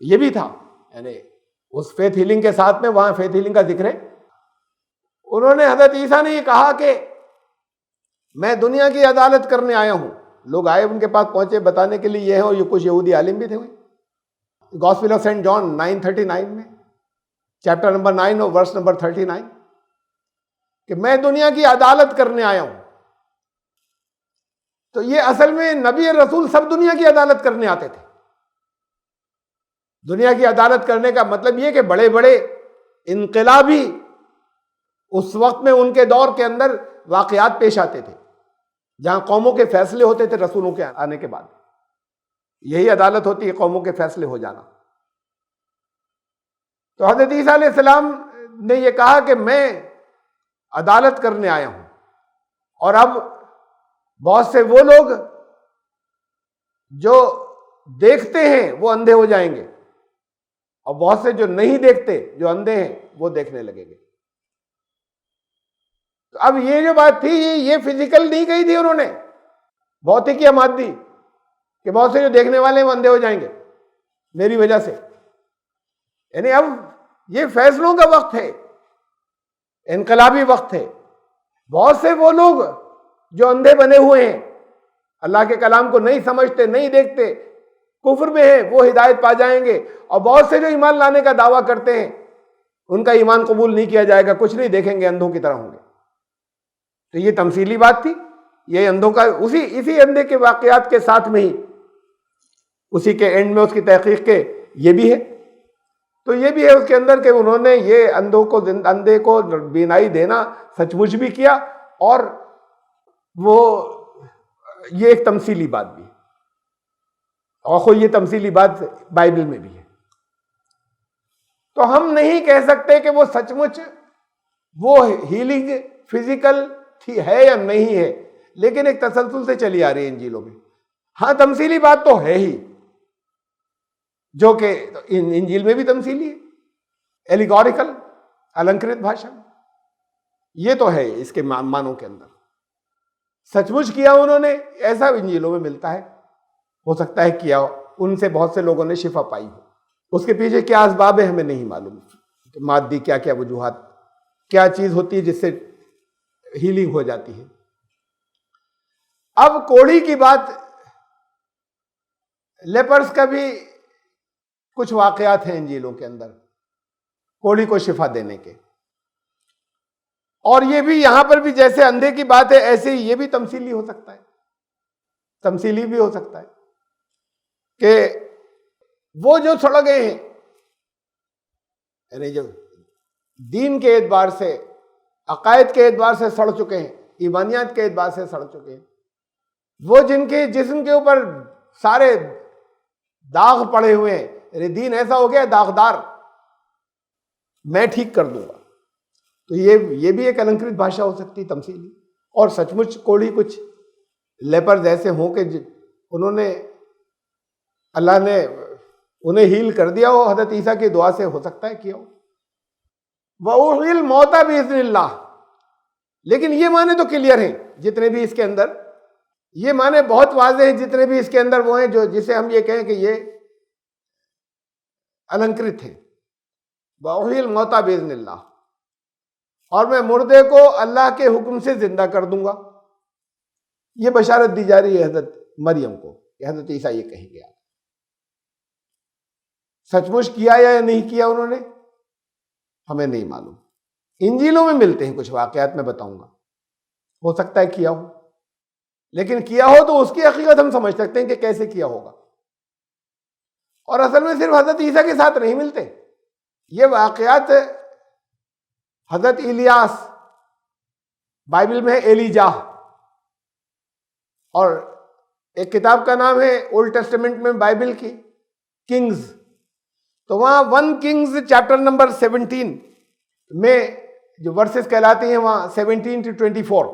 Speaker 1: یہ بھی تھا، یعنی اس فیتھ ہیلنگ کے ساتھ میں وہاں فیتھ ہیلنگ کا ذکر ہے. انہوں نے، حضرت عیسیٰ نے یہ کہا کہ میں دنیا کی عدالت کرنے آیا ہوں. لوگ آئے ان کے پاس، پہنچے بتانے کے لیے یہ ہے، اور یہ کچھ یہودی عالم بھی تھے. گاسپل آف سینٹ جان 9:39 میں، چیپٹر نمبر 9 اور ورس نمبر 39، کہ میں دنیا کی عدالت کرنے آیا ہوں. تو یہ اصل میں نبی رسول سب دنیا کی عدالت کرنے آتے تھے. دنیا کی عدالت کرنے کا مطلب یہ کہ بڑے بڑے انقلابی اس وقت میں ان کے دور کے اندر واقعات پیش آتے تھے، جہاں قوموں کے فیصلے ہوتے تھے رسولوں کے آنے کے بعد. یہی عدالت ہوتی ہے، قوموں کے فیصلے ہو جانا. تو حضرت عیسیٰ علیہ السلام نے یہ کہا کہ میں عدالت کرنے آیا ہوں، اور اب بہت سے وہ لوگ جو دیکھتے ہیں وہ اندھے ہو جائیں گے، اور بہت سے جو نہیں دیکھتے، جو اندھے ہیں، وہ دیکھنے لگیں گے. تو اب یہ جو بات تھی، یہ فزیکل نہیں کہی تھی انہوں نے، بہت ہی مادی، کہ بہت سے جو دیکھنے والے ہیں وہ اندھے ہو جائیں گے میری وجہ سے. یعنی اب یہ فیصلوں کا وقت ہے، انقلابی وقت ہے. بہت سے وہ لوگ جو اندھے بنے ہوئے ہیں، اللہ کے کلام کو نہیں سمجھتے، نہیں دیکھتے، کفر میں ہیں، وہ ہدایت پا جائیں گے. اور بہت سے جو ایمان لانے کا دعویٰ کرتے ہیں ان کا ایمان قبول نہیں کیا جائے گا، کچھ نہیں دیکھیں گے، اندھوں کی طرح ہوں گے. تو یہ تمثیلی بات تھی. یہ اندھوں کا اسی اندھے کے واقعات کے ساتھ میں ہی اسی کے اینڈ میں اس کی تحقیق کے یہ بھی ہے. تو یہ بھی ہے اس کے اندر کہ انہوں نے یہ اندھے کو بینائی دینا سچ مچ بھی کیا، اور وہ یہ ایک تمثیلی بات بھی ہے. اور خود یہ تمثیلی بات بائبل میں بھی ہے. تو ہم نہیں کہہ سکتے کہ وہ سچ مچ وہ ہیلنگ فزیکل ہے یا نہیں ہے، لیکن ایک تسلسل سے چلی آ رہی ہے انجیلوں میں. ہاں تمثیلی بات تو ہے ہی، جو کہ انجیل میں بھی تمثیلی ہے، ایلیگوریکل، النکرت بھاشا، یہ تو ہے اس کے معنوں کے اندر. سچ مچ کیا انہوں نے ایسا انجیلوں میں ملتا ہے، ہو سکتا ہے کیا ان سے بہت سے لوگوں نے شفا پائی ہو. اس کے پیچھے کیا اسباب ہے ہمیں نہیں معلوم، مادی کیا کیا وجوہات، کیا چیز ہوتی ہے جس سے ہیلنگ ہو جاتی ہے. اب کوڑھی کی بات، لیپرز کا بھی کچھ واقعات ہیں انجیلوں کے اندر کوڑھی کو شفا دینے کے. اور یہ بھی یہاں پر بھی جیسے اندھے کی بات ہے ایسے ہی یہ بھی تمثیلی ہو سکتا ہے، تمثیلی بھی ہو سکتا ہے کہ وہ جو سڑ گئے ہیں، یعنی جو دین کے اعتبار سے، عقائد کے اعتبار سے سڑ چکے ہیں، ایمانیات کے اعتبار سے سڑ چکے ہیں، وہ جن کے جسم کے اوپر سارے داغ پڑے ہوئے ہیں، یعنی دین ایسا ہو گیا داغدار، میں ٹھیک کر دوں گا. تو یہ بھی ایک النکرت بھاشا ہو سکتی تمثیلی. اور سچ مچ کوڑھی کچھ لیپرز ایسے ہوں کہ انہوں نے اللہ نے انہیں ہیل کر دیا ہو، حضرت عیسیٰ کی دعا سے ہو سکتا ہے کیا ہو. وَأُحْيِي الْمَوْتَىٰ بِإِذْنِ اللَّهِ. لیکن یہ معنی تو کلیئر ہیں جتنے بھی اس کے اندر، یہ معنی بہت واضح ہیں جتنے بھی اس کے اندر وہ ہیں جو جسے ہم یہ کہیں کہ یہ النکرت ہے. وَأُحْيِي الْمَوْتَىٰ بِإِذْنِ اللَّهِ. اور میں مردے کو اللہ کے حکم سے زندہ کر دوں گا. یہ بشارت دی جا رہی ہے حضرت مریم کو کہ حضرت عیسیٰ یہ کہیں گے. سچ مچ کیا یا نہیں کیا انہوں نے ہمیں نہیں معلوم. انجیلوں میں ملتے ہیں کچھ واقعات، میں بتاؤں گا، ہو سکتا ہے کیا ہو، لیکن کیا ہو تو اس کی حقیقت ہم سمجھ سکتے ہیں کہ کیسے کیا ہوگا. اور اصل میں صرف حضرت عیسیٰ کے ساتھ نہیں ملتے یہ واقعات. حضرت الیاس بائبل میں ہے، ایلیجا، اور ایک کتاب کا نام ہے اولڈ ٹیسٹمنٹ میں بائبل کی کنگز. تو وہاں 1 کنگز چیپٹر نمبر 17 میں جو ورسز کہلاتی ہیں وہاں 17 to 24،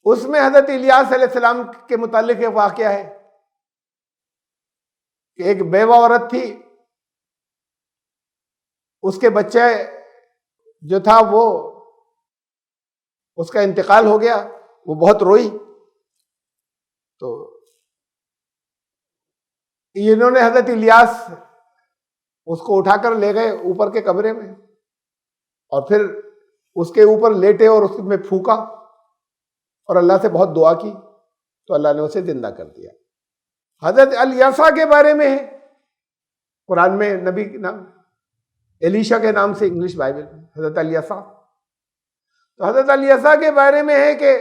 Speaker 1: اس میں حضرت الیاس علیہ السلام کے متعلق ایک واقعہ ہے کہ ایک بیوہ عورت تھی، اس کے بچے جو تھا وہ اس کا انتقال ہو گیا، وہ بہت روئی. تو انہوں نے حضرت الیاس اس کو اٹھا کر لے گئے اوپر کے کمرے میں، اور پھر اس کے اوپر لیٹے اور اس میں پھونکا اور اللہ سے بہت دعا کی تو اللہ نے اسے زندہ کر دیا. حضرت الیسا کے بارے میں ہے قرآن میں، نبی کے نام ایلیشا کے نام سے انگلش بائبل میں حضرت الیسا. تو حضرت الیسا کے بارے میں ہے کہ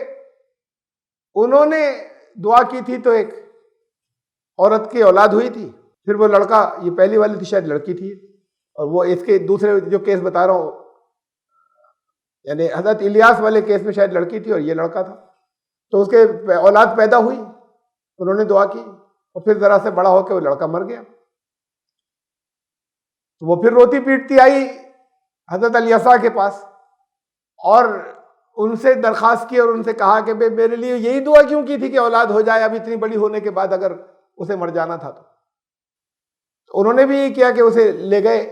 Speaker 1: انہوں نے دعا کی تھی تو ایک عورت کی اولاد ہوئی تھی، پھر وہ لڑکا، یہ پہلی والی تھی شاید لڑکی تھی، اور وہ اس کے دوسرے جو کیس بتا رہا ہوں یعنی حضرت الیاس والے کیس میں شاید لڑکی تھی اور یہ لڑکا تھا. تو اس کے اولاد پیدا ہوئی، انہوں نے دعا کی، اور پھر ذرا سے بڑا ہو کے وہ لڑکا مر گیا. تو وہ پھر روتی پیٹتی آئی حضرت الیسا کے پاس اور ان سے درخواست کی اور ان سے کہا کہ میرے لیے یہی دعا کیوں کی تھی کہ اولاد ہو جائے اب اتنی بڑی ہونے کے بعد اگر اسے مر جانا تھا تو. انہوں نے بھی یہ کیا کہ اسے لے گئے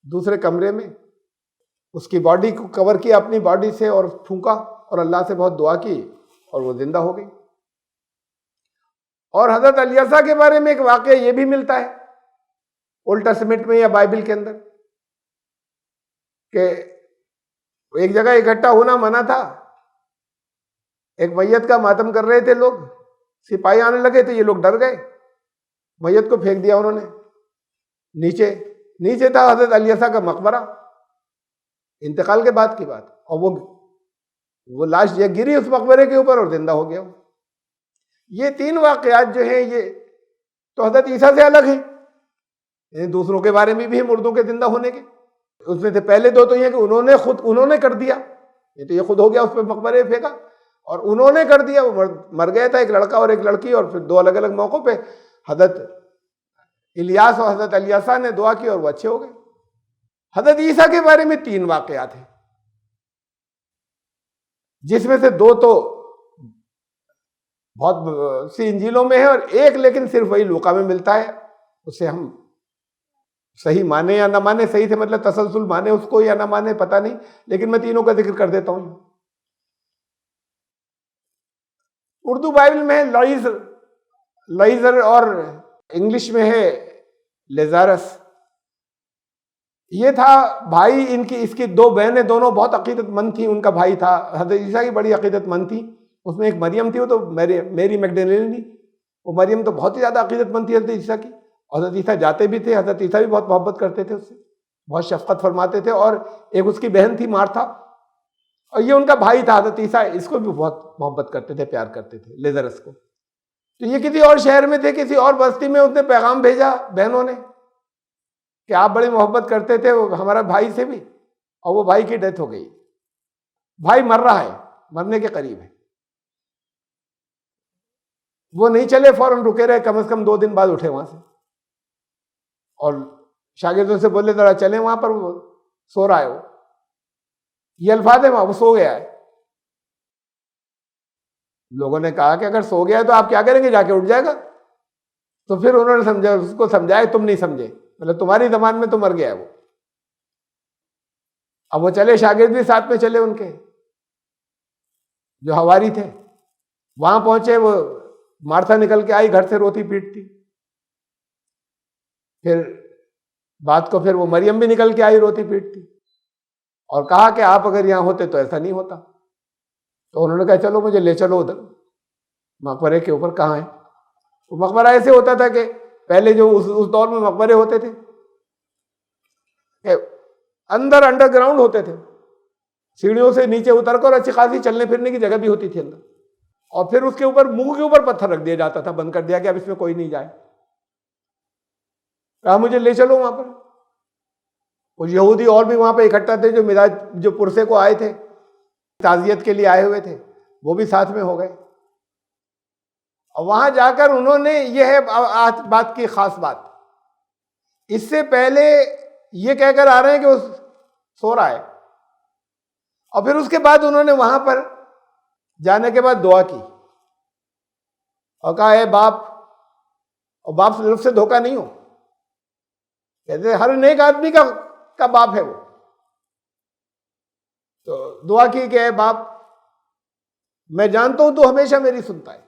Speaker 1: دوسرے کمرے میں، اس کی باڈی کو کور کیا اپنی باڈی سے اور پھونکا اور اللہ سے بہت دعا کی اور وہ زندہ ہو گئی. اور حضرت الیسا کے بارے میں ایک واقعہ یہ بھی ملتا ہے اولڈ ٹestament میں یا بائبل کے اندر کہ ایک جگہ اکٹھا ہونا منع تھا. ایک میت کا ماتم کر رہے تھے لوگ, سپاہی آنے لگے تو یہ لوگ ڈر گئے, میت کو پھینک دیا انہوں نے نیچے تھا حضرت الیسا کا مقبرہ, انتقال کے بعد کی بات, اور وہ لاش یہ گری اس مقبرے کے اوپر اور زندہ ہو گیا. یہ 3 واقعات جو ہیں یہ تو حضرت عیسیٰ سے الگ ہیں, یعنی دوسروں کے بارے میں بھی ہیں مردوں کے زندہ ہونے کے. اس میں سے پہلے 2 تو یہ کہ انہوں نے کر دیا, یہ تو یہ خود ہو گیا, اس پہ مقبرے پھینکا, اور انہوں نے کر دیا, وہ مر گیا تھا ایک لڑکا اور ایک لڑکی, اور پھر 2 الگ الگ موقعوں پہ حضرت الیاس اور حضرت الیسا نے دعا کی اور وہ اچھے ہو گئے. حضرت عیسیٰ کے بارے میں 3 واقعات ہیں, جس میں سے 2 تو بہت سی انجیلوں میں ہے, اور ایک لیکن صرف وہی لوقا میں ملتا ہے. اسے ہم صحیح مانے یا نہ مانے, صحیح سے مطلب تسلسل مانے اس کو یا نہ مانے پتہ نہیں, لیکن میں تینوں کا ذکر کر دیتا ہوں. اردو بائبل میں ہے لائزر اور انگلش میں ہے لیزارس. یہ تھا بھائی اس کی 2 بہنیں, دونوں بہت عقیدت مند تھیں. ان کا بھائی تھا, حضرت عیسیٰ کی بڑی عقیدت مند تھی. اس میں ایک مریم تھی, وہ تو میری میگڈلینی, وہ مریم تو بہت ہی زیادہ عقیدت مند تھی حضرت عیسیٰ کی. حضرت عیسیٰ جاتے بھی تھے, حضرت عیسیٰ بھی بہت محبت کرتے تھے اس سے, بہت شفقت فرماتے تھے. اور ایک اس کی بہن تھی مارتھا, اور یہ ان کا بھائی تھا حضرت عیسیٰ, اس کو بھی بہت محبت کرتے تھے, پیار کرتے تھے, لیزرس کو. تو یہ کسی اور شہر میں تھے, کسی اور بستی میں, اس نے پیغام بھیجا بہنوں نے کہ آپ بڑی محبت کرتے تھے ہمارا بھائی سے بھی, اور وہ بھائی کی ڈیتھ ہو گئی, بھائی مر رہا ہے, مرنے کے قریب ہے. وہ نہیں چلے, فوراً رکے رہے, کم از کم 2 دن بعد اٹھے وہاں سے, اور شاگردوں سے بولے ذرا چلیں وہاں پر, وہ سو رہا ہے. وہ یہ الفاظ ہے, وہاں وہ سو گیا ہے. لوگوں نے کہا کہ اگر سو گیا ہے تو آپ کیا کریں گے, جا کے اٹھ جائے گا. تو پھر انہوں نے اس کو سمجھایا, تم نہیں سمجھے, مطلب تمہاری زبان میں تو مر گیا ہے وہ. اب وہ چلے, شاگرد بھی ساتھ میں چلے ان کے جو حواری تھے. وہاں پہنچے, وہ مارتھا نکل کے آئی گھر سے روتی پیٹتی. پھر بات کو پھر وہ مریم بھی نکل کے آئی روتی پیٹتی, اور کہا کہ آپ اگر یہاں ہوتے تو ایسا نہیں ہوتا. تو انہوں نے کہا چلو مجھے لے چلو ادھر مقبرے کے اوپر. کہاں ہے وہ مقبرہ؟ ایسے ہوتا تھا کہ پہلے جو اس دور میں مقبرے ہوتے تھے کہ اندر انڈر گراؤنڈ ہوتے تھے, سیڑھیوں سے نیچے اتر کر اچھی خاصی چلنے پھرنے کی جگہ بھی ہوتی تھی اندر, اور پھر اس کے اوپر منہ کے اوپر پتھر رکھ دیا جاتا تھا, بند کر دیا کہ اب اس میں کوئی نہیں جائے. کہا مجھے لے چلو وہاں پر. وہ یہودی اور بھی وہاں پہ اکٹھا تھے جو پرسے کو آئے تھے, تعزیت کے لیے آئے ہوئے تھے, وہ بھی ساتھ میں ہو گئے. اور وہاں جا کر انہوں نے, یہ ہے آج بات کی خاص بات, اس سے پہلے یہ کہہ کر آ رہے ہیں کہ وہ سو رہا ہے, اور پھر اس کے بعد انہوں نے وہاں پر جانے کے بعد دعا کی اور کہا اے باپ, اور باپ لفظ سے دھوکہ نہیں ہو, کہتے ہر نیک آدمی کا باپ ہے وہ. تو دعا کی کہ اے باپ, میں جانتا ہوں تو ہمیشہ میری سنتا ہے,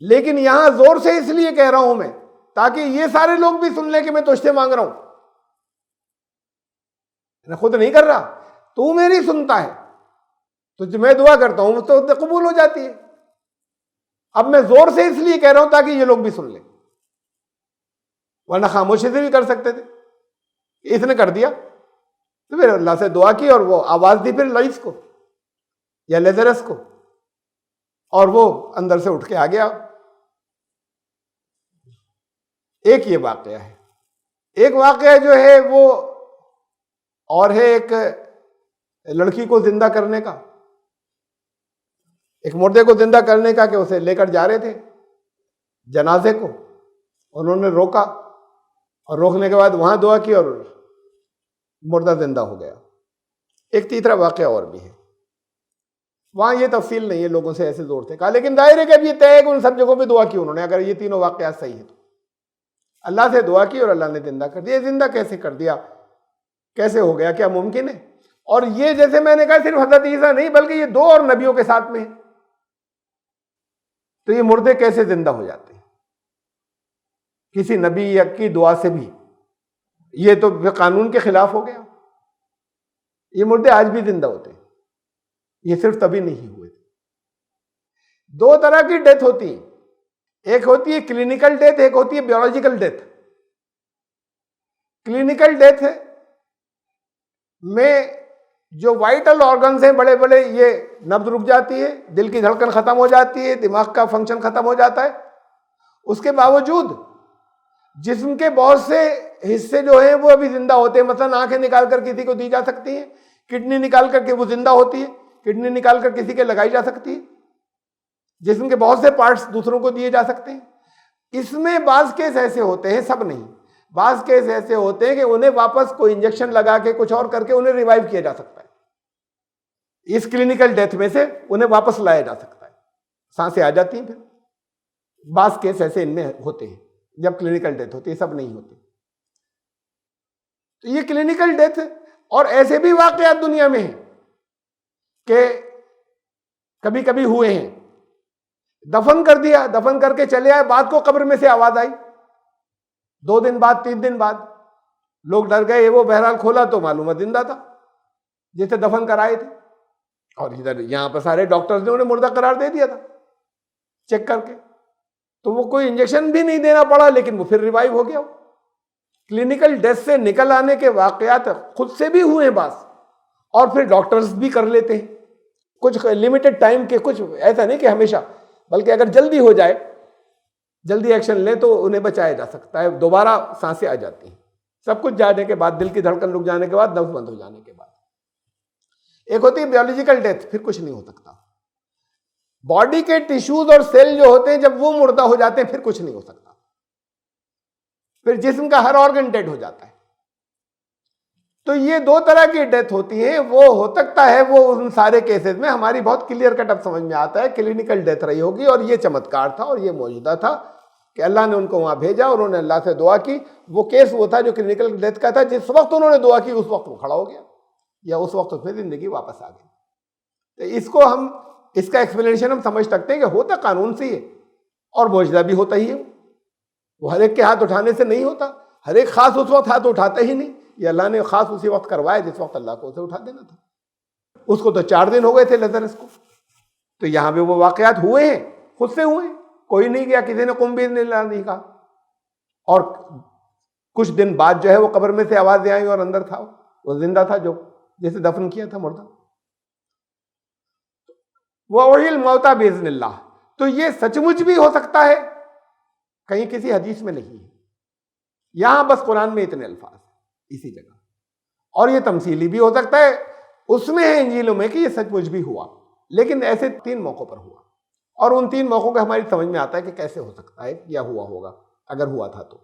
Speaker 1: لیکن یہاں زور سے اس لیے کہہ رہا ہوں میں تاکہ یہ سارے لوگ بھی سن لیں کہ میں تجھ سے مانگ رہا ہوں, میں خود نہیں کر رہا, تو میری سنتا ہے, تو میں دعا کرتا ہوں تو قبول ہو جاتی ہے. اب میں زور سے اس لیے کہہ رہا ہوں تاکہ یہ لوگ بھی سن لیں, ورنہ خاموشی سے بھی کر سکتے تھے. اس نے کر دیا, تو پھر اللہ سے دعا کی اور وہ آواز دی پھر لائس کو یا لیزرس کو, اور وہ اندر سے اٹھ کے آ گیا. ایک یہ واقعہ ہے. ایک واقعہ جو ہے وہ اور ہے ایک لڑکی کو زندہ کرنے کا, ایک مردے کو زندہ کرنے کا, کہ اسے لے کر جا رہے تھے جنازے کو, انہوں نے روکا, اور روکنے کے بعد وہاں دعا کی اور مردہ زندہ ہو گیا. ایک تیسرا واقعہ اور بھی ہے, وہاں یہ تفصیل نہیں ہے, لوگوں سے ایسے زور سے کہا, لیکن ظاہر ہے کہ اب یہ طے ہے کہ ان سب جگہوں پہ دعا کی انہوں نے. اگر یہ تینوں واقعات صحیح ہیں تو اللہ سے دعا کی اور اللہ نے زندہ کر دیا. زندہ کیسے کر دیا, کیسے ہو گیا, کیا ممکن ہے؟ اور یہ جیسے میں نے کہا صرف حضرت عیسیٰ نہیں بلکہ یہ 2 اور نبیوں کے ساتھ میں ہے. تو یہ مردے کیسے زندہ ہو جاتے ہیں؟ کسی نبی یا کی دعا سے بھی، یہ تو قانون کے خلاف ہو گیا۔ یہ مردے آج بھی زندہ ہوتے ہیں، یہ صرف تبھی نہیں ہوئے۔ دو طرح کی ڈیتھ ہوتی ہے، ایک ہوتی ہے کلینکل ڈیتھ، ایک ہوتی ہے بیولوجیکل ڈیتھ۔ کلینکل ڈیتھ میں جو وائٹل آرگنز ہیں بڑے بڑے، یہ نبض رک جاتی ہے، دل کی دھڑکن ختم ہو جاتی ہے، دماغ کا فنکشن ختم ہو جاتا ہے، اس کے باوجود جسم کے بہت سے حصے جو ہیں وہ ابھی زندہ ہوتے ہیں۔ مثلا آنکھیں نکال کر کسی کو دی جا سکتی ہیں، کڈنی نکال کر کے وہ زندہ ہوتی ہے، کڈنی نکال کر کسی کے لگائی جا سکتی ہے، جسم کے بہت سے پارٹس دوسروں کو دیے جا سکتے ہیں۔ اس میں بعض کیس ایسے ہوتے ہیں، سب نہیں، بعض کیس ایسے ہوتے ہیں کہ انہیں واپس کوئی انجیکشن لگا کے کچھ اور کر کے انہیں ریوائیو کیا جا سکتا ہے۔ اس کلینکل ڈیتھ میں سے انہیں واپس لایا جا سکتا ہے، سانسیں آ جاتی ہیں۔ پھر بعض کیس ایسے ان میں ہوتے ہیں جب کلینکل ڈیتھ ہوتی ہے، سب نہیں ہوتی۔ تو یہ کلینکل ڈیتھ، اور ایسے بھی واقعات دنیا میں ہیں کہ کبھی کبھی ہوئے ہیں، دفن کر دیا، دفن کر کے چلے آئے، بعد کو قبر میں سے آواز آئی، 2 دن بعد 3 دن بعد، لوگ ڈر گئے، وہ بہرحال کھولا تو معلوم ہے زندہ تھا جسے دفن کرائے تھے، اور ادھر یہاں پر سارے ڈاکٹرز نے انہیں مردہ قرار دے دیا تھا چیک کر کے، تو وہ کوئی انجیکشن بھی نہیں دینا پڑا، لیکن وہ پھر ریوائیو ہو گیا۔ کلینکل ڈیتھ سے نکل آنے کے واقعات خود سے بھی ہوئے ہیں بعض، اور پھر ڈاکٹرز بھی کر لیتے ہیں کچھ لمیٹڈ ٹائم کے، کچھ ایسا نہیں کہ ہمیشہ، بلکہ اگر جلدی ہو جائے، جلدی ایکشن لیں تو انہیں بچایا جا سکتا ہے، دوبارہ سانسیں آ جاتی ہیں، سب کچھ جانے کے بعد، دل کی دھڑکن رک جانے کے بعد، نبض بند ہو جانے کے بعد۔ ایک ہوتی ہے بیولوجیکل ڈیتھ، پھر کچھ نہیں ہو سکتا۔ باڈی کے ٹیشوز اور سیل جو ہوتے ہیں جب وہ مردہ ہو جاتے ہیں پھر کچھ نہیں ہو سکتا، پھر جسم کا ہر آرگن ڈیڈ ہو جاتا ہے۔ تو یہ 2 طرح کی ڈیتھ ہوتی ہیں، وہ ہو سکتا ہے وہ ان سارے کیسز میں ہماری بہت کلیئر کٹ اب سمجھ میں آتا ہے کلینکل ڈیتھ رہی ہوگی، اور یہ چمتکار تھا اور یہ معجزہ تھا کہ اللہ نے ان کو وہاں بھیجا اور انہوں نے اللہ سے دعا کی۔ وہ کیس وہ تھا جو کلینکل ڈیتھ کا تھا، جس وقت انہوں نے دعا کی اس وقت وہ کھڑا ہو گیا، یا اس وقت اس میں زندگی واپس آ گئی۔ تو اس کو ہم، اس کا ایکسپلینیشن ہم سمجھ سکتے ہیں کہ ہوتا قانون سے ہی ہے، اور معجزہ بھی ہوتا ہی ہے، وہ ہر ایک کے ہاتھ اٹھانے سے نہیں ہوتا، ہر ایک خاص اس وقت ہاتھ اٹھاتا ہی نہیں، یہ اللہ نے خاص اسی وقت کروایا جس وقت اللہ کو اسے اٹھا دینا تھا۔ اس کو تو 4 دن ہو گئے تھے لزرس کو، تو یہاں پہ وہ واقعات ہوئے ہیں، خود سے ہوئے ہیں، کوئی نہیں گیا، کسی نے قم باذن اللہ نہیں کہا، اور کچھ دن بعد جو ہے وہ قبر میں سے آوازیں آئیں اور اندر تھا، وہ زندہ تھا جو جسے دفن کیا تھا مردہ۔ وَأُحْيِي الْمَوْتَىٰ بِإِذْنِ اللَّهِ، تو یہ سچ مچ بھی ہو سکتا ہے، کہیں کسی حدیث میں نہیں ہے، یہاں بس قرآن میں اتنے الفاظ ہیں اسی جگہ، اور یہ تمثیلی بھی ہو سکتا ہے، اس میں ہے انجیلوں میں کہ یہ سچ مچ بھی ہوا، لیکن ایسے 3 موقعوں پر ہوا، اور ان 3 موقعوں کا ہماری سمجھ میں آتا ہے کہ کیسے ہو سکتا ہے یا ہوا ہوگا اگر ہوا تھا تو۔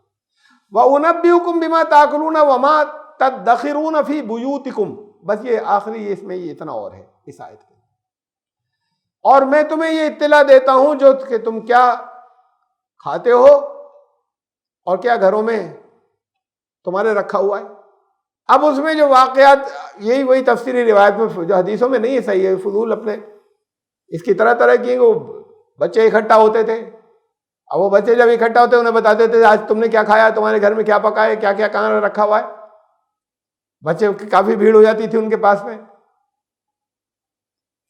Speaker 1: وَأُنَبِّئُكُم بِمَا تَأْكُلُونَ وَمَا تَدَّخِرُونَ فِي بُيُوتِكُم، بس یہ آخری اس میں یہ اتنا اور ہے اس آیت میں، اور میں تمہیں یہ اطلاع دیتا ہوں جو کہ تم کیا کھاتے ہو اور کیا گھروں میں تمہارے رکھا ہوا ہے۔ اب اس میں جو واقعات، یہی وہی تفسیری روایت میں جو حدیثوں میں نہیں ہے، صحیح ہے، فضول اپنے اس کی طرح طرح کی، وہ بچے اکٹھا ہوتے تھے، اب وہ بچے جب اکٹھا ہوتے انہیں بتاتے تھے آج تم نے کیا کھایا، تمہارے گھر میں کیا پکا ہے، کیا کیا کہاں رکھا ہوا ہے۔ بچے کی کافی بھیڑ ہو جاتی تھی ان کے پاس میں،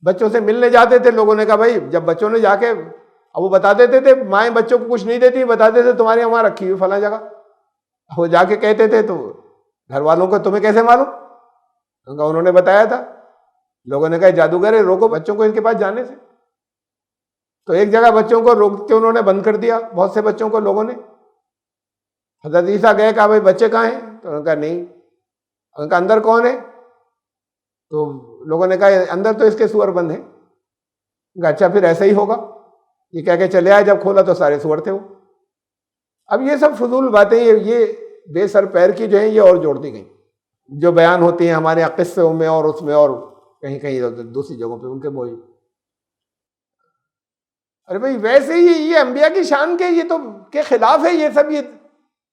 Speaker 1: بچوں سے ملنے جاتے تھے، لوگوں نے کہا بھائی، جب بچوں نے جا کے، اب وہ بتا دیتے تھے، مائیں بچوں کو کچھ نہیں دیتی، بتاتے تھے تمہارے وہاں رکھی ہوئی فلاں جگہ، وہ جا کے کہتے تھے تو گھر والوں کو تمہیں کیسے معلوم، انہوں نے بتایا تھا۔ لوگوں نے کہا جادوگر ہے، روکو بچوں کو ان کے پاس جانے سے، تو ایک جگہ بچوں کو روک کے انہوں نے بند کر دیا، بہت سے بچوں کو لوگوں نے۔ حضرت عیسیٰ گئے، کہا بھائی بچے کہاں ہیں، تو انہوں نے کہا نہیں، انہوں نے کہا اندر کون ہے، تو لوگوں نے کہا اندر تو اس کے سور بند ہیں۔ کہا اچھا پھر ایسا ہی ہوگا، یہ کہہ کے چلے آئے، جب کھولا تو سارے سور تھے وہ۔ اب یہ سب فضول باتیں، یہ بے سر پیر کی جو ہیں یہ اور جوڑ دی گئی، جو بیان ہوتی ہیں ہمارے یہاں قصوں میں اور اس میں اور کہیں کہیں دوسری جگہوں پہ ان کے موجود۔ ارے بھائی ویسے ہی یہ انبیاء کی شان کے یہ تو کے خلاف ہے یہ سب، یہ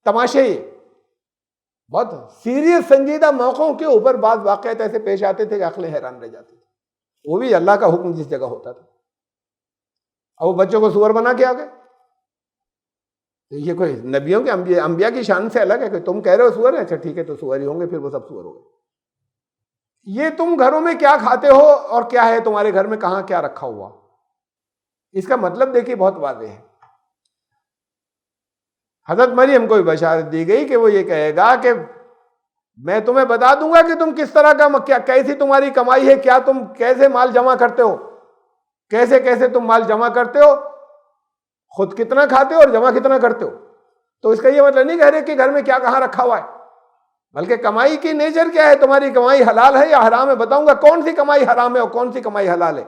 Speaker 1: تماشے، بہت سیریس سنجیدہ موقعوں کے اوپر بعض واقعات ایسے پیش آتے تھے کہ عقلیں حیران رہ جاتی تھی، وہ بھی اللہ کا حکم جس جگہ ہوتا تھا۔ اب وہ بچوں کو سور بنا کے آ گئے، یہ کوئی نبیوں کے انبیاء کی شان سے الگ ہے کہ تم کہہ رہے ہو سور ہے، اچھا ٹھیک ہے تو سور ہی ہوں گے، پھر وہ سب سور ہو گئے۔ یہ تم گھروں میں کیا کھاتے ہو اور کیا ہے تمہارے گھر میں کہاں کیا رکھا ہوا، اس کا مطلب دیکھیے بہت واضح ہے۔ حضرت مریم کو بھی بشارت دی گئی کہ وہ یہ کہے گا کہ میں تمہیں بتا دوں گا کہ تم کس طرح کا کیسی تمہاری کمائی ہے، کیا تم کیسے مال جمع کرتے ہو، کیسے کیسے تم مال جمع کرتے ہو، خود کتنا کھاتے ہو اور جمع کتنا کرتے ہو۔ تو اس کا یہ مطلب نہیں کہہ رہے کہ گھر میں کیا کہاں رکھا ہوا ہے، بلکہ کمائی کی نیچر کیا ہے، تمہاری کمائی حلال ہے یا حرام ہے۔ بتاؤں گا کون سی کمائی حرام ہے اور کون سی کمائی حلال ہے۔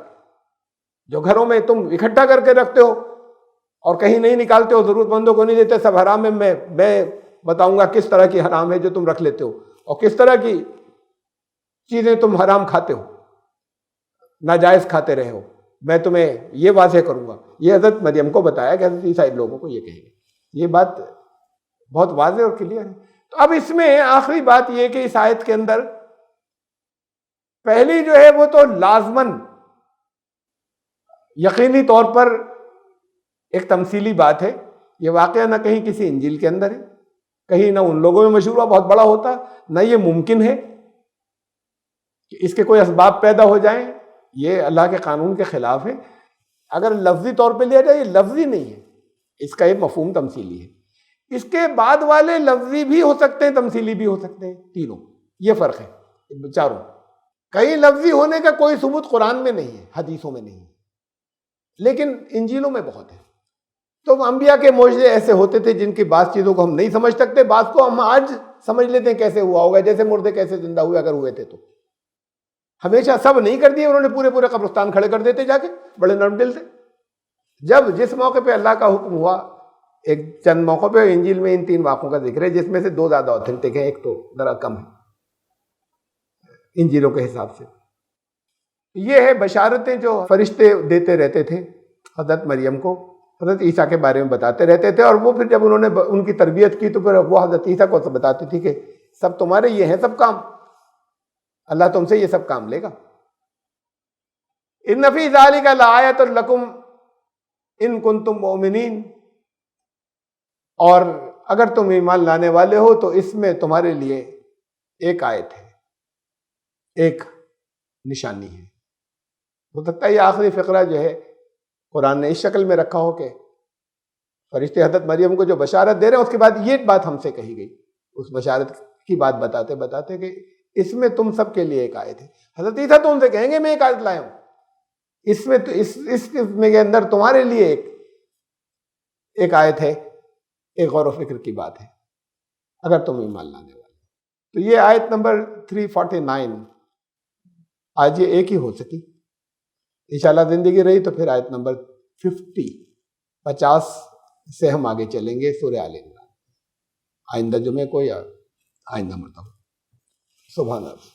Speaker 1: جو گھروں میں تم اکٹھا کر کے رکھتے ہو اور کہیں نہیں نکالتے ہو، ضرورت مندوں کو نہیں دیتے، سب حرام ہے، میں بتاؤں گا کس طرح کی حرام ہے جو تم رکھ لیتے ہو اور کس طرح کی چیزیں تم حرام کھاتے ہو، ناجائز کھاتے رہے ہو، میں تمہیں یہ واضح کروں گا۔ یہ حضرت مریم کو بتایا کہ حضرت عیسیٰ لوگوں کو یہ کہیں گے۔ یہ بات بہت واضح اور کلیئر ہے۔ تو اب اس میں آخری بات یہ کہ اس آیت کے اندر پہلی جو ہے وہ تو لازماً یقینی طور پر ایک تمثیلی بات ہے۔ یہ واقعہ نہ کہیں کسی انجیل کے اندر ہے، کہیں نہ ان لوگوں میں مشہور بہت بڑا ہوتا، نہ یہ ممکن ہے کہ اس کے کوئی اسباب پیدا ہو جائیں۔ یہ اللہ کے قانون کے خلاف ہے۔ اگر لفظی طور پہ لیا جائے، یہ لفظی نہیں ہے، اس کا ایک مفہوم تمثیلی ہے۔ اس کے بعد والے لفظی بھی ہو سکتے ہیں، تمثیلی بھی ہو سکتے ہیں، تینوں، یہ فرق ہے چاروں۔ کئی لفظی ہونے کا کوئی ثبوت قرآن میں نہیں ہے، حدیثوں میں نہیں ہے، لیکن انجیلوں میں بہت ہے۔ تو انبیاء کے معجزے ایسے ہوتے تھے جن کی بعض چیزوں کو ہم نہیں سمجھ سکتے، بعض کو ہم آج سمجھ لیتے ہیں کیسے ہوا ہوگا، جیسے مردے کیسے زندہ ہوئے اگر ہوئے تھے تو۔ ہمیشہ سب نہیں کر دیے، انہوں نے پورے پورے قبرستان کھڑے کر دیتے جا کے، بڑے نرم دل سے۔ جب جس موقع پہ اللہ کا حکم ہوا، ایک چند موقع پہ انجیل میں ان 3 واقعوں کا ذکر ہے، جس میں سے 2 زیادہ اوتھینٹک ہیں، ایک تو ذرا کم ہے انجیلوں کے حساب سے۔ یہ ہے بشارتیں جو فرشتے دیتے رہتے تھے حضرت مریم کو، حضرت عیسیٰ کے بارے میں بتاتے رہتے تھے، اور وہ پھر جب انہوں نے ان کی تربیت کی تو پھر وہ حضرت عیسیٰ کو بتاتی تھی کہ سب تمہارے یہ ہیں سب کام، اللہ تم سے یہ سب کام لے گا۔ ان فی ذلک لآیۃ لکم ان کنتم مؤمنین، اور اگر تم ایمان لانے والے ہو تو اس میں تمہارے لیے ایک آیت ہے، ایک نشانی ہے۔ ہو سکتا ہے یہ آخری فقرہ جو ہے قرآن نے اس شکل میں رکھا ہو کہ فرشتے حضرت مریم کو جو بشارت دے رہے ہیں، اس کے بعد یہ بات ہم سے کہی گئی، اس بشارت کی بات بتاتے بتاتے کہ اس میں تم سب کے لیے ایک آیت ہے۔ حضرت عیسیٰ تو ان سے کہیں گے میں ایک آیت لایا ہوں، اس میں تو اس میں کے اندر تمہارے لیے ایک آیت ہے، ایک غور و فکر کی بات ہے اگر تم ایمان لانے والے۔ تو یہ آیت نمبر 349 آج یہ ایک ہی ہو سکی، انشاءاللہ زندگی رہی تو پھر آیت نمبر 50 سے ہم آگے چلیں گے سورہ آل عمران، آئندہ جمعے کو یا آئندہ مرتبہ۔ سبحان اللہ۔